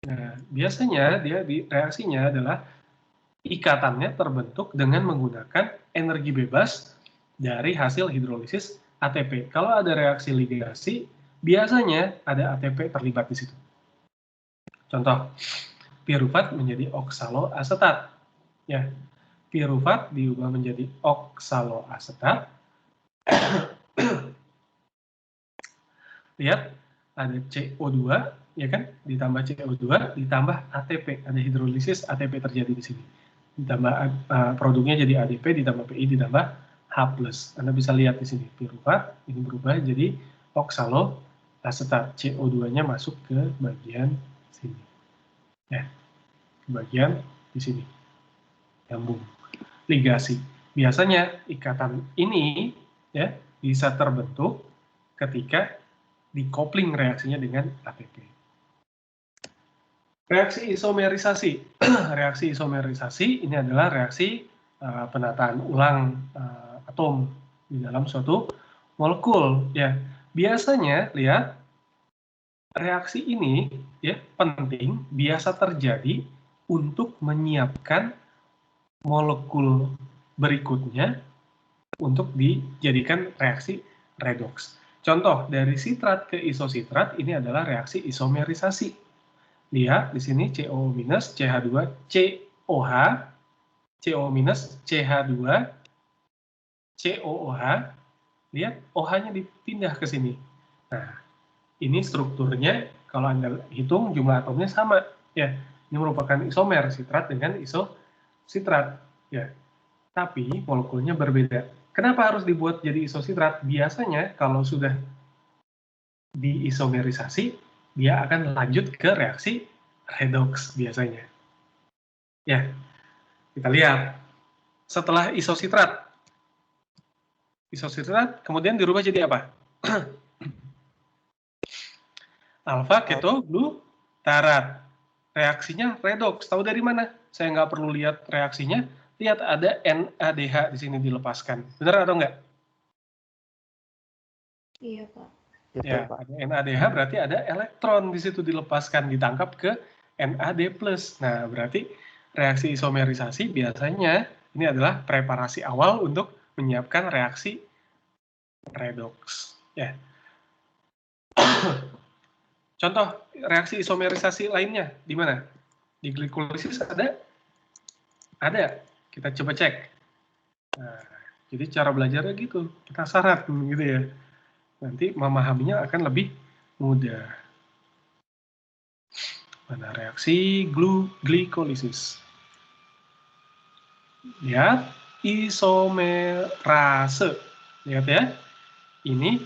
Nah, biasanya dia reaksinya adalah ikatannya terbentuk dengan menggunakan energi bebas dari hasil hidrolisis ATP. Kalau ada reaksi ligasi, biasanya ada ATP terlibat di situ. Contoh, pirufat menjadi oksaloasetat. Ya, pirufat diubah menjadi oksaloasetat. Lihat, ada CO2, ya kan? Ditambah CO2, ditambah ATP. Ada hidrolisis, ATP terjadi di sini. Ditambah produknya jadi ADP, ditambah PI, ditambah H+. Anda bisa lihat di sini, ini berubah jadi oksaloasetat. CO2-nya masuk ke bagian sini. Ya, ke bagian di sini. Nyambung. Ligasi. Biasanya ikatan ini ya bisa terbentuk ketika dikopling reaksinya dengan ATP. Reaksi isomerisasi. Reaksi isomerisasi ini adalah reaksi penataan ulang atom di dalam suatu molekul. Ya, biasanya lihat reaksi ini ya penting biasa terjadi untuk menyiapkan molekul berikutnya untuk dijadikan reaksi redoks. Contoh, dari sitrat ke isositrat ini adalah reaksi isomerisasi. Lihat di sini CO minus CH2 COH, CO minus CH2 COOH. Lihat OH-nya dipindah ke sini. Nah, ini strukturnya kalau Anda hitung jumlah atomnya sama. Ya, ini merupakan isomer sitrat dengan isositrat. Ya, tapi molekulnya berbeda. Kenapa harus dibuat jadi isositrat? Biasanya kalau sudah diisomerisasi, dia akan lanjut ke reaksi redoks biasanya. Ya, kita lihat. Setelah isositrat kemudian dirubah jadi apa? Alfa ketoglutarat. Reaksinya redoks. Tahu dari mana? Saya nggak perlu lihat reaksinya. Lihat ada NADH di sini dilepaskan. Benar atau enggak? Iya, Pak. Ya, ada NADH berarti ada elektron di situ dilepaskan, ditangkap ke NAD+. Nah, berarti reaksi isomerisasi biasanya ini adalah preparasi awal untuk menyiapkan reaksi redoks. Ya. Contoh reaksi isomerisasi lainnya di mana? Di glikolisis ada? Ada. Kita coba cek. Nah, jadi cara belajarnya gitu, kita syarat gitu ya. Nanti memahaminya akan lebih mudah. Mana reaksi glikolisis? Lihat, isomerase. Lihat ya, ini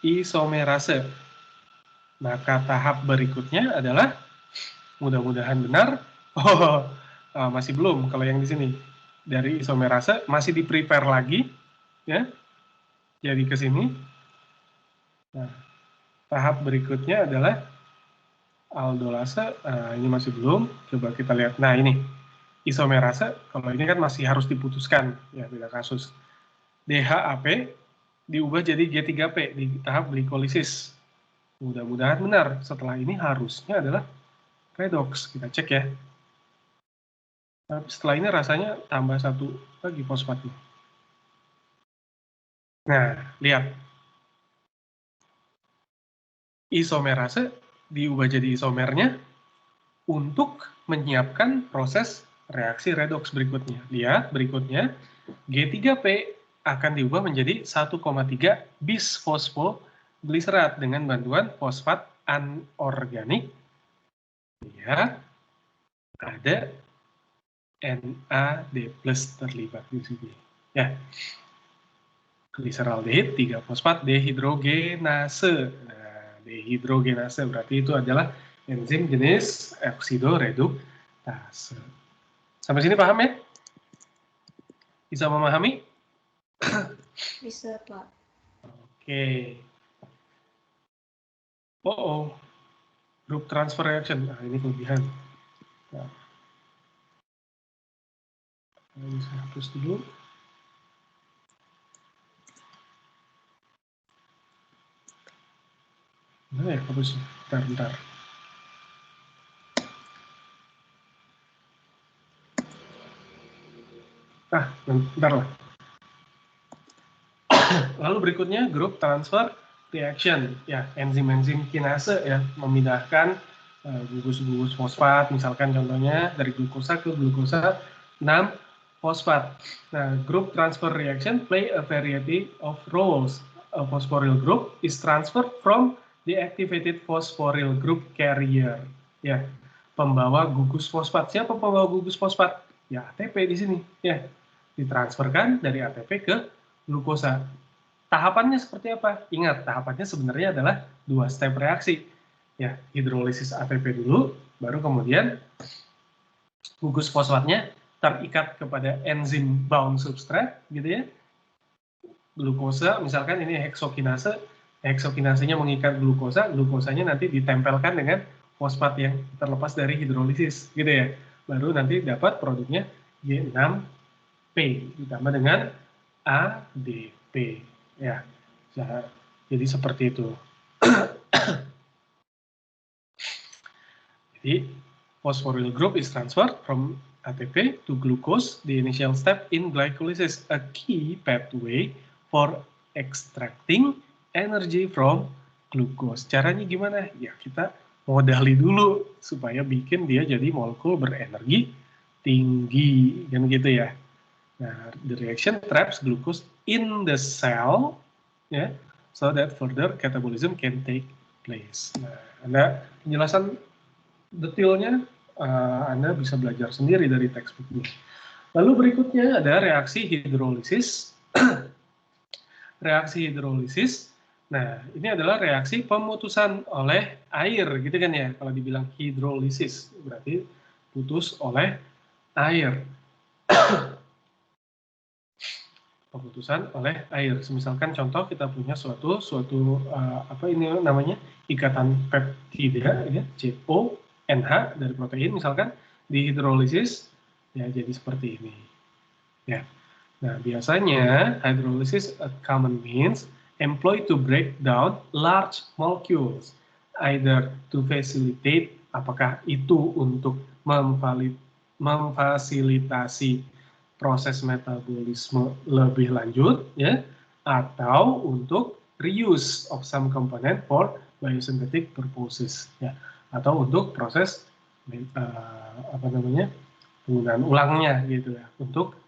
isomerase. Maka tahap berikutnya adalah, mudah-mudahan benar. Oh, masih belum kalau yang di sini. Dari isomerase masih di-prepare lagi, ya. Jadi ke sini. Nah, tahap berikutnya adalah aldolase. Ini masih belum. Coba kita lihat. Nah, ini isomerase. Kalau ini kan masih harus diputuskan, ya beda kasus. DHAP diubah jadi G3P di tahap glikolisis. Mudah-mudahan benar. Setelah ini harusnya adalah redoks. Kita cek ya. Tapi setelah ini rasanya tambah satu lagi fosfatnya. Nah, lihat. Isomerase diubah jadi isomernya untuk menyiapkan proses reaksi redoks berikutnya. Lihat, berikutnya G3P akan diubah menjadi 1,3 bisfosfogliserat dengan bantuan fosfat anorganik. Lihat, ada NAD+ terlibat di sini. Ya. Gliseraldehid 3 fosfat dehidrogenase. Nah, dehidrogenase berarti itu adalah enzim jenis oksidoreduktase. Sampai sini paham ya? Bisa memahami? Bisa, Pak. Oke. Oh, group transfer reaction. Nah, ini kelebihan. Nah. Bisa hapus dulu. Nah, ya, hapus. Bentar. Bentar lah. Lalu berikutnya grup transfer reaction, ya enzim-enzim kinase ya memindahkan gugus-gugus fosfat, misalkan contohnya dari glukosa ke glukosa 6 fosfat. Nah, group transfer reaction play a variety of roles. a phosphoryl group is transferred from the activated phosphoryl group carrier. Ya, pembawa gugus fosfat. Siapa pembawa gugus fosfat? Ya, ATP di sini. Ya, ditransferkan dari ATP ke glukosa. Tahapannya seperti apa? Ingat, tahapannya sebenarnya adalah 2 step reaksi. Ya, hidrolisis ATP dulu, baru kemudian gugus fosfatnya terikat kepada enzim bound substrate, gitu ya. Glukosa, misalkan ini heksokinase, heksokinasenya mengikat glukosa, glukosanya nanti ditempelkan dengan fosfat yang terlepas dari hidrolisis, gitu ya. Baru nanti dapat produknya G6P ditambah dengan ADP, ya. Jadi seperti itu. Jadi phosphoryl group is transferred from ATP to glucose, the initial step in glycolysis, a key pathway for extracting energy from glucose. Caranya gimana? Ya kita modali dulu supaya bikin dia jadi molekul berenergi tinggi, kan gitu ya. Nah, the reaction traps glucose in the cell, ya, so that further catabolism can take place. Nah, Anda penjelasan detailnya Anda bisa belajar sendiri dari textbook ini. Lalu berikutnya ada reaksi hidrolisis. Reaksi hidrolisis, nah ini adalah reaksi pemutusan oleh air, gitu kan ya. Kalau dibilang hidrolisis, berarti putus oleh air. Pemutusan oleh air. Misalkan contoh kita punya suatu apa ini namanya, ikatan peptida, ya, CONH dari protein, misalkan dihidrolisis, ya jadi seperti ini. Ya. Nah, biasanya hydrolysis a common means employed to break down large molecules, either to facilitate, apakah itu untuk memfasilitasi proses metabolisme lebih lanjut, ya, atau untuk reuse of some component for biosynthetic purposes, ya, atau untuk proses apa namanya, penggunaan ulangnya, gitu ya, untuk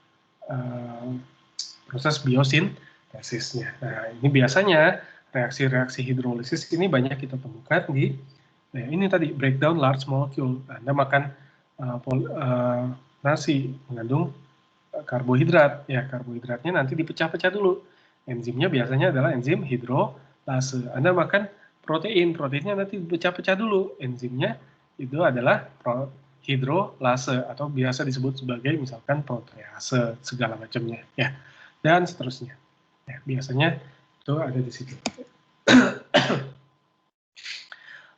proses biosintesisnya. Nah, ini biasanya reaksi-reaksi hidrolisis ini banyak kita temukan di, nah ini tadi breakdown large molecule. Anda makan nasi mengandung karbohidrat, ya karbohidratnya nanti dipecah-pecah dulu. Enzimnya biasanya adalah enzim hidrolase. Anda makan protein, proteinnya nanti dipecah-pecah dulu. Enzimnya itu adalah hidrolase atau biasa disebut sebagai misalkan protease, segala macamnya, ya, dan seterusnya. Ya, biasanya itu ada di situ.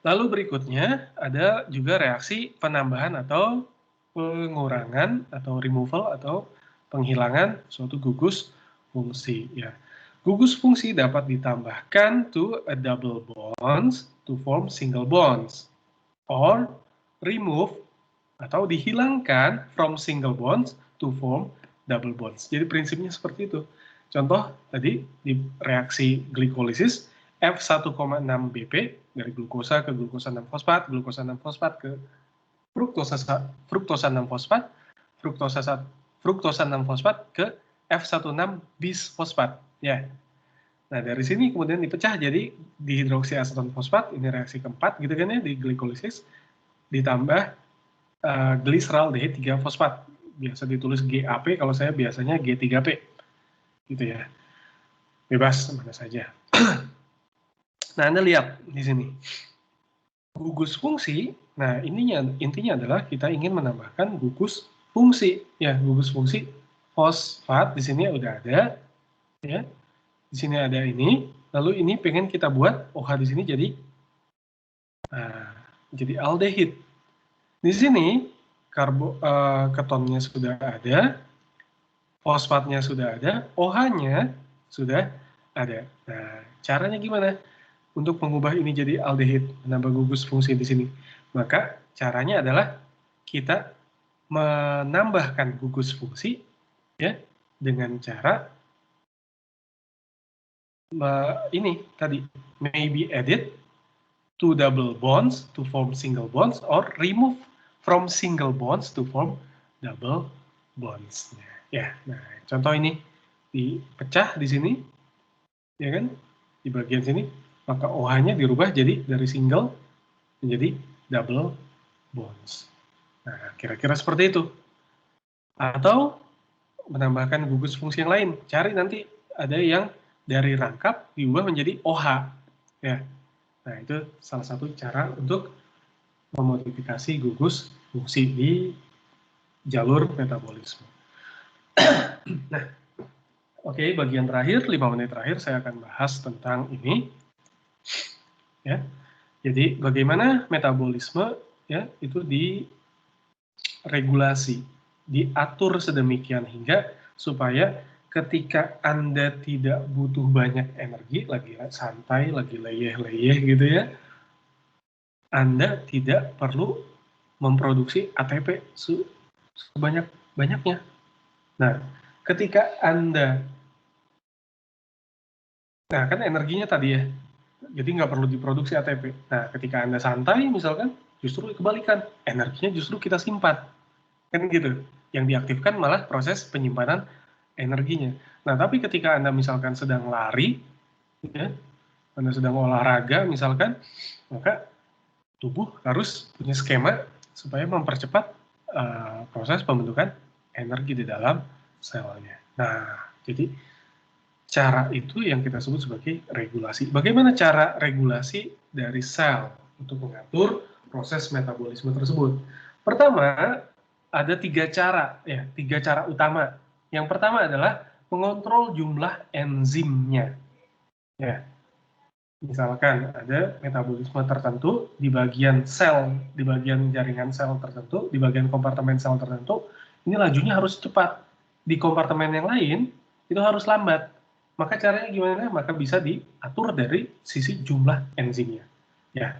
Lalu berikutnya ada juga reaksi penambahan atau pengurangan atau removal atau penghilangan suatu gugus fungsi, ya. Gugus fungsi dapat ditambahkan to a double bonds to form single bonds, or remove atau dihilangkan from single bonds to form double bonds. Jadi prinsipnya seperti itu. Contoh tadi di reaksi glikolisis F1,6 BP dari glukosa ke glukosa 6 fosfat, glukosa 6 fosfat ke fruktosa 6 fosfat, fruktosa 6 fosfat ke F16 bis fosfat, ya. Nah, dari sini kemudian dipecah jadi dihidroksiaseton fosfat, ini reaksi keempat gitu kan ya di glikolisis, ditambah glyceraldehyde 3 fosfat, biasa ditulis GAP, kalau saya biasanya G3P, gitu ya. Bebas mana saja. Nah, Anda lihat di sini. Gugus fungsi, nah intinya adalah kita ingin menambahkan gugus fungsi, ya, gugus fungsi fosfat di sini udah ada, ya. Di sini ada ini, lalu ini pengen kita buat OH di sini jadi aldehid. Di sini ketonnya sudah ada, fosfatnya sudah ada, OH-nya sudah ada. Nah, caranya gimana? Untuk mengubah ini jadi aldehid, menambah gugus fungsi di sini. Maka caranya adalah kita menambahkan gugus fungsi, ya, dengan cara ini tadi, maybe added to double bonds to form single bonds, or remove from single bonds to form double bonds. Ya, nah contoh ini dipecah di sini, ya kan? di bagian sini, maka OH-nya dirubah jadi dari single menjadi double bonds. Nah, kira-kira seperti itu. Atau menambahkan gugus fungsi yang lain. Cari nanti ada yang dari rangkap diubah menjadi OH. Ya. Nah, itu salah satu cara untuk memodifikasi gugus fungsi di jalur metabolisme. Nah, oke, bagian terakhir, 5 menit terakhir saya akan bahas tentang ini. Ya. Jadi, bagaimana metabolisme ya itu diregulasi, diatur sedemikian hingga supaya ketika Anda tidak butuh banyak energi, lagi santai, lagi leyeh-leyeh gitu ya, Anda tidak perlu memproduksi ATP sebanyak-banyaknya. Nah, ketika Anda, nah kan energinya tadi ya, jadi nggak perlu diproduksi ATP. Nah, ketika Anda santai misalkan, justru kebalikan, energinya justru kita simpan. Kan gitu. Yang diaktifkan malah proses penyimpanan energinya. Nah, tapi ketika Anda misalkan sedang lari, ya, Anda sedang olahraga misalkan, maka tubuh harus punya skema supaya mempercepat proses pembentukan energi di dalam selnya. Nah, jadi cara itu yang kita sebut sebagai regulasi. Bagaimana cara regulasi dari sel untuk mengatur proses metabolisme tersebut? Pertama, ada 3 cara, ya, 3 cara utama. Yang pertama adalah mengontrol jumlah enzimnya. Ya, misalkan ada metabolisme tertentu di bagian sel, di bagian jaringan sel tertentu, di bagian kompartemen sel tertentu, ini lajunya harus cepat. Di kompartemen yang lain, itu harus lambat. Maka caranya gimana? Maka bisa diatur dari sisi jumlah enzimnya. Ya.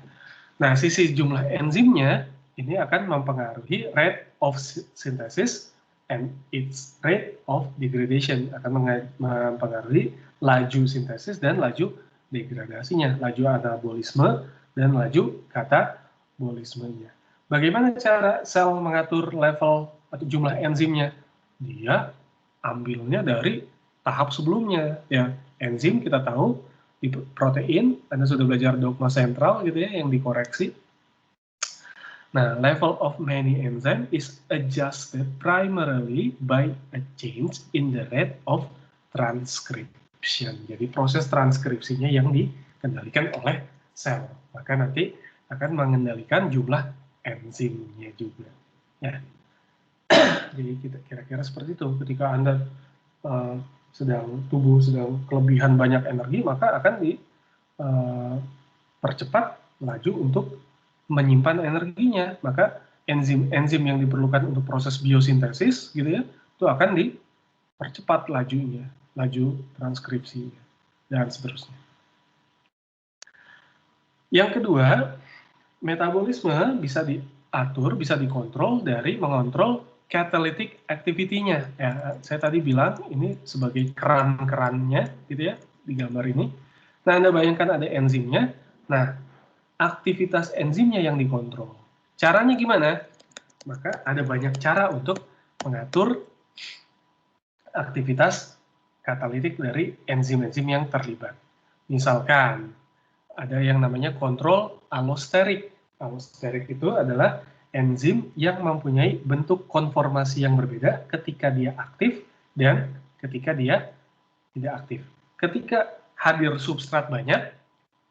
Nah, sisi jumlah enzimnya ini akan mempengaruhi rate of synthesis and its rate of degradation, akan mempengaruhi laju sintesis dan laju degradasinya, laju anabolisme dan laju katabolismenya. Bagaimana cara sel mengatur level atau jumlah enzimnya? Dia ambilnya dari tahap sebelumnya, ya. Enzim kita tahu di protein, Anda sudah belajar dogma sentral gitu ya, yang dikoreksi. Nah, level of many enzyme is adjusted primarily by a change in the rate of transcription. Jadi proses transkripsinya yang dikendalikan oleh sel. Maka nanti akan mengendalikan jumlah enzimnya juga. Ya. Jadi kita kira-kira seperti itu. Ketika Anda tubuh sedang kelebihan banyak energi, maka akan dipercepat laju untuk menyimpan energinya. Maka enzim yang diperlukan untuk proses biosintesis gitu ya, itu akan dipercepat lajunya, laju transkripsinya dan seterusnya. Yang kedua, metabolisme bisa diatur, bisa dikontrol dari mengontrol catalytic activity-nya. Ya, saya tadi bilang ini sebagai keran-kerannya gitu ya di gambar ini. Nah, Anda bayangkan ada enzimnya. Nah, aktivitas enzimnya yang dikontrol. Caranya gimana? Maka ada banyak cara untuk mengatur aktivitas katalitik dari enzim-enzim yang terlibat. Misalkan ada yang namanya kontrol allosterik. Allosterik itu adalah enzim yang mempunyai bentuk konformasi yang berbeda ketika dia aktif dan ketika dia tidak aktif. Ketika hadir substrat banyak,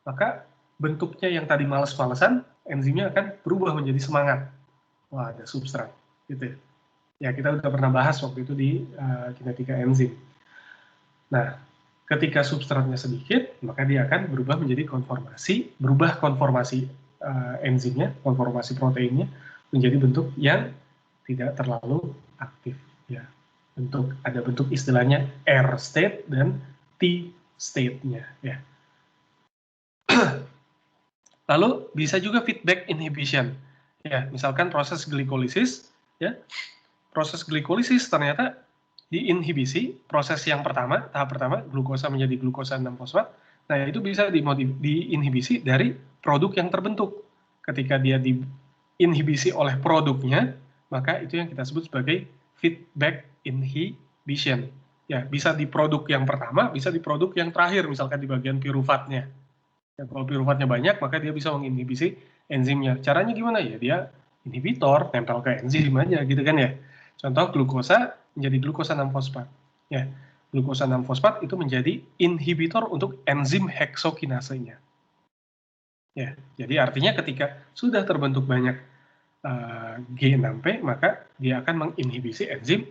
maka bentuknya yang tadi males-malesan, enzimnya akan berubah menjadi semangat. Wah, ada substrat. Gitu. Ya, kita udah pernah bahas waktu itu di kinetika enzim. Nah, ketika substratnya sedikit, maka dia akan berubah menjadi konformasi, berubah konformasi enzimnya, konformasi proteinnya, menjadi bentuk yang tidak terlalu aktif. Ya. Ada bentuk istilahnya R state dan T state-nya. Ya. Lalu bisa juga feedback inhibition. Ya, misalkan proses glikolisis, ya. Proses glikolisis ternyata diinhibisi, proses yang pertama, tahap pertama, glukosa menjadi glukosa 6-fosfat. Nah, itu bisa diinhibisi dari produk yang terbentuk. Ketika dia diinhibisi oleh produknya, maka itu yang kita sebut sebagai feedback inhibition. Ya, bisa di produk yang pertama, bisa di produk yang terakhir, misalkan di bagian piruvatnya. Ya, kalau piruvatnya banyak, maka dia bisa menginhibisi enzimnya. Caranya gimana ya? Dia inhibitor, nempel ke enzim aja gitu kan ya. Contoh glukosa menjadi glukosa 6-fosfat. Ya, glukosa 6-fosfat itu menjadi inhibitor untuk enzim heksokinasenya. Ya, jadi artinya ketika sudah terbentuk banyak G6P, maka dia akan menginhibisi enzim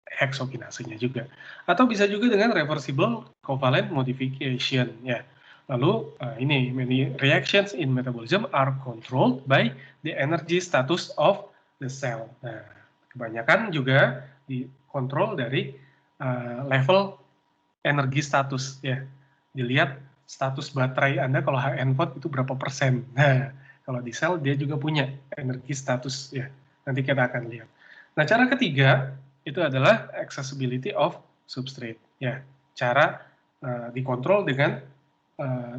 heksokinasenya juga. Atau bisa juga dengan reversible covalent modification ya. Lalu ini many reactions in metabolism are controlled by the energy status of the cell. Nah, kebanyakan juga dikontrol dari level energi status ya. Dilihat status baterai Anda kalau Hn volt itu berapa persen. Nah, kalau di sel dia juga punya energi status ya. Nanti kita akan lihat. Nah, cara ketiga itu adalah accessibility of substrate ya. Cara dikontrol dengan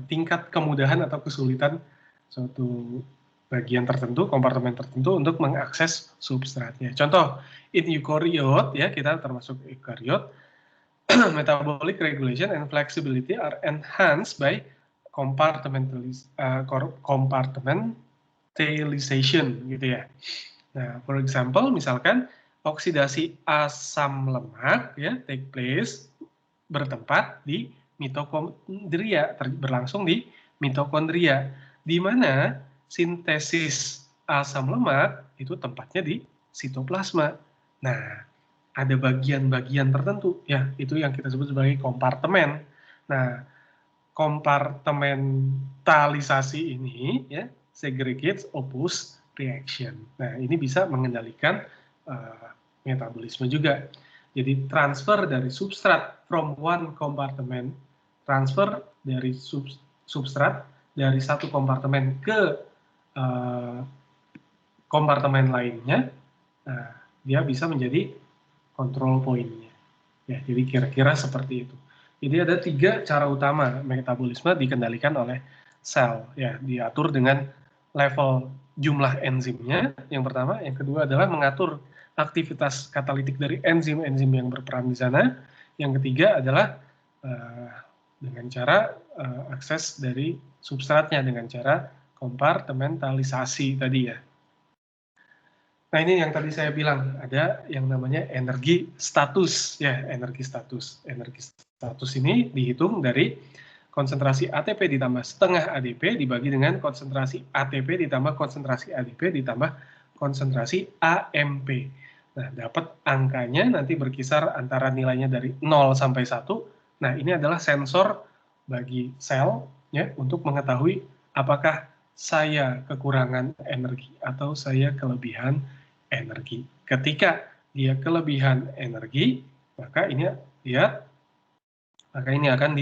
tingkat kemudahan atau kesulitan suatu bagian tertentu, kompartemen tertentu untuk mengakses substratnya. Contoh, in eukaryote ya, kita termasuk eukaryot, metabolic regulation and flexibility are enhanced by compartmentalization gitu ya. Nah, for example, misalkan oksidasi asam lemak ya take place bertempat di mitokondria, berlangsung di mitokondria, di mana sintesis asam lemak itu tempatnya di sitoplasma. Nah, ada bagian-bagian tertentu ya, itu yang kita sebut sebagai kompartemen. Nah, kompartementalisasi ini ya segregates opposed reaction. Nah, ini bisa mengendalikan metabolisme juga. Jadi transfer dari substrat from one compartment, transfer dari substrat dari satu kompartemen ke kompartemen lainnya, dia bisa menjadi control point-nya. Ya, jadi kira-kira seperti itu. Jadi ada 3 cara utama metabolisme dikendalikan oleh sel. Ya, diatur dengan level jumlah enzimnya. Yang pertama, yang kedua adalah mengatur aktivitas katalitik dari enzim-enzim yang berperan di sana. Yang ketiga adalah dengan cara akses dari substratnya dengan cara kompartementalisasi tadi ya. Nah, ini yang tadi saya bilang, ada yang namanya energi status ya, energi status. Energi status ini dihitung dari konsentrasi ATP ditambah setengah ADP dibagi dengan konsentrasi ATP ditambah konsentrasi ADP ditambah konsentrasi AMP. Nah, dapat angkanya nanti berkisar antara nilainya dari 0 sampai 1. Nah, ini adalah sensor bagi sel ya untuk mengetahui apakah saya kekurangan energi atau saya kelebihan energi. Ketika dia kelebihan energi, maka ini akan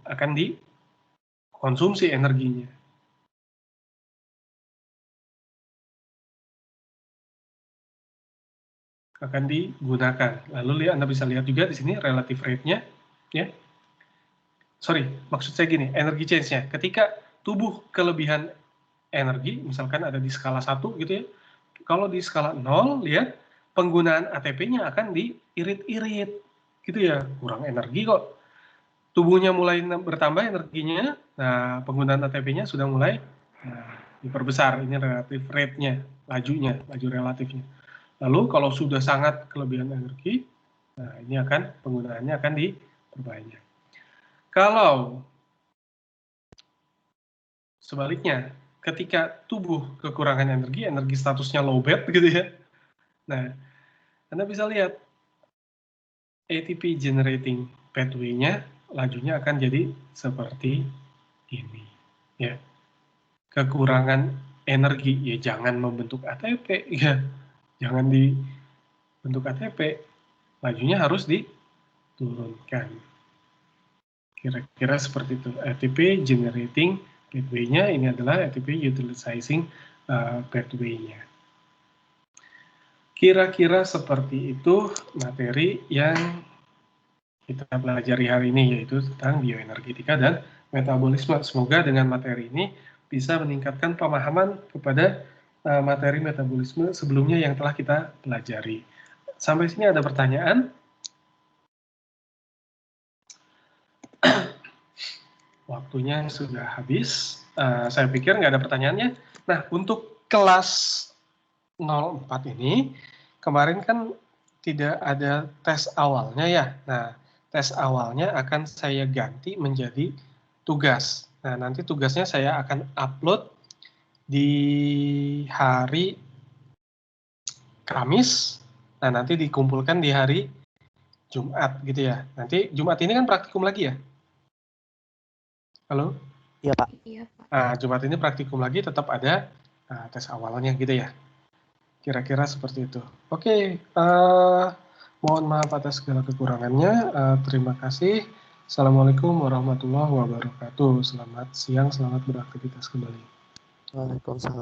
akan dikonsumsi energinya. Akan digunakan. Lalu Anda bisa lihat juga di sini relative rate-nya ya. Sorry, maksud saya gini, energi change-nya. Ketika tubuh kelebihan energi, misalkan ada di skala 1 gitu ya. Kalau di skala 0, lihat penggunaan ATP-nya akan diirit-irit gitu ya. Kurang energi kok. Tubuhnya mulai bertambah energinya, nah penggunaan ATP-nya sudah mulai diperbesar. Ini relative rate-nya, laju relatifnya. Lalu kalau sudah sangat kelebihan energi, nah ini penggunaannya akan diperbanyak. Kalau sebaliknya, ketika tubuh kekurangan energi statusnya lowbat gitu ya. Nah, Anda bisa lihat ATP generating pathway-nya lajunya akan jadi seperti ini ya. Kekurangan energi ya jangan membentuk ATP ya. Jangan dibentuk ATP, lajunya harus diturunkan. Kira-kira seperti itu. ATP generating pathway-nya ini adalah ATP utilizing pathway-nya. Kira-kira seperti itu materi yang kita pelajari hari ini, yaitu tentang bioenergetika dan metabolisme. Semoga dengan materi ini bisa meningkatkan pemahaman kepada materi metabolisme sebelumnya yang telah kita pelajari. Sampai sini ada pertanyaan? Waktunya sudah habis. Saya pikir nggak ada pertanyaannya. Nah, untuk kelas 04 ini, kemarin kan tidak ada tes awalnya ya. Nah, tes awalnya akan saya ganti menjadi tugas. Nah, nanti tugasnya saya akan upload di hari Kamis. Nah, nanti dikumpulkan di hari Jumat gitu ya. Nanti Jumat ini kan praktikum lagi ya? Halo? Iya, Pak. Iya, Pak. Nah, Jumat ini praktikum lagi, tetap ada tes awalnya gitu ya. Kira-kira seperti itu. Oke, mohon maaf atas segala kekurangannya. Terima kasih. Assalamualaikum warahmatullahi wabarakatuh. Selamat siang, selamat beraktivitas kembali. Waalaikumsalam.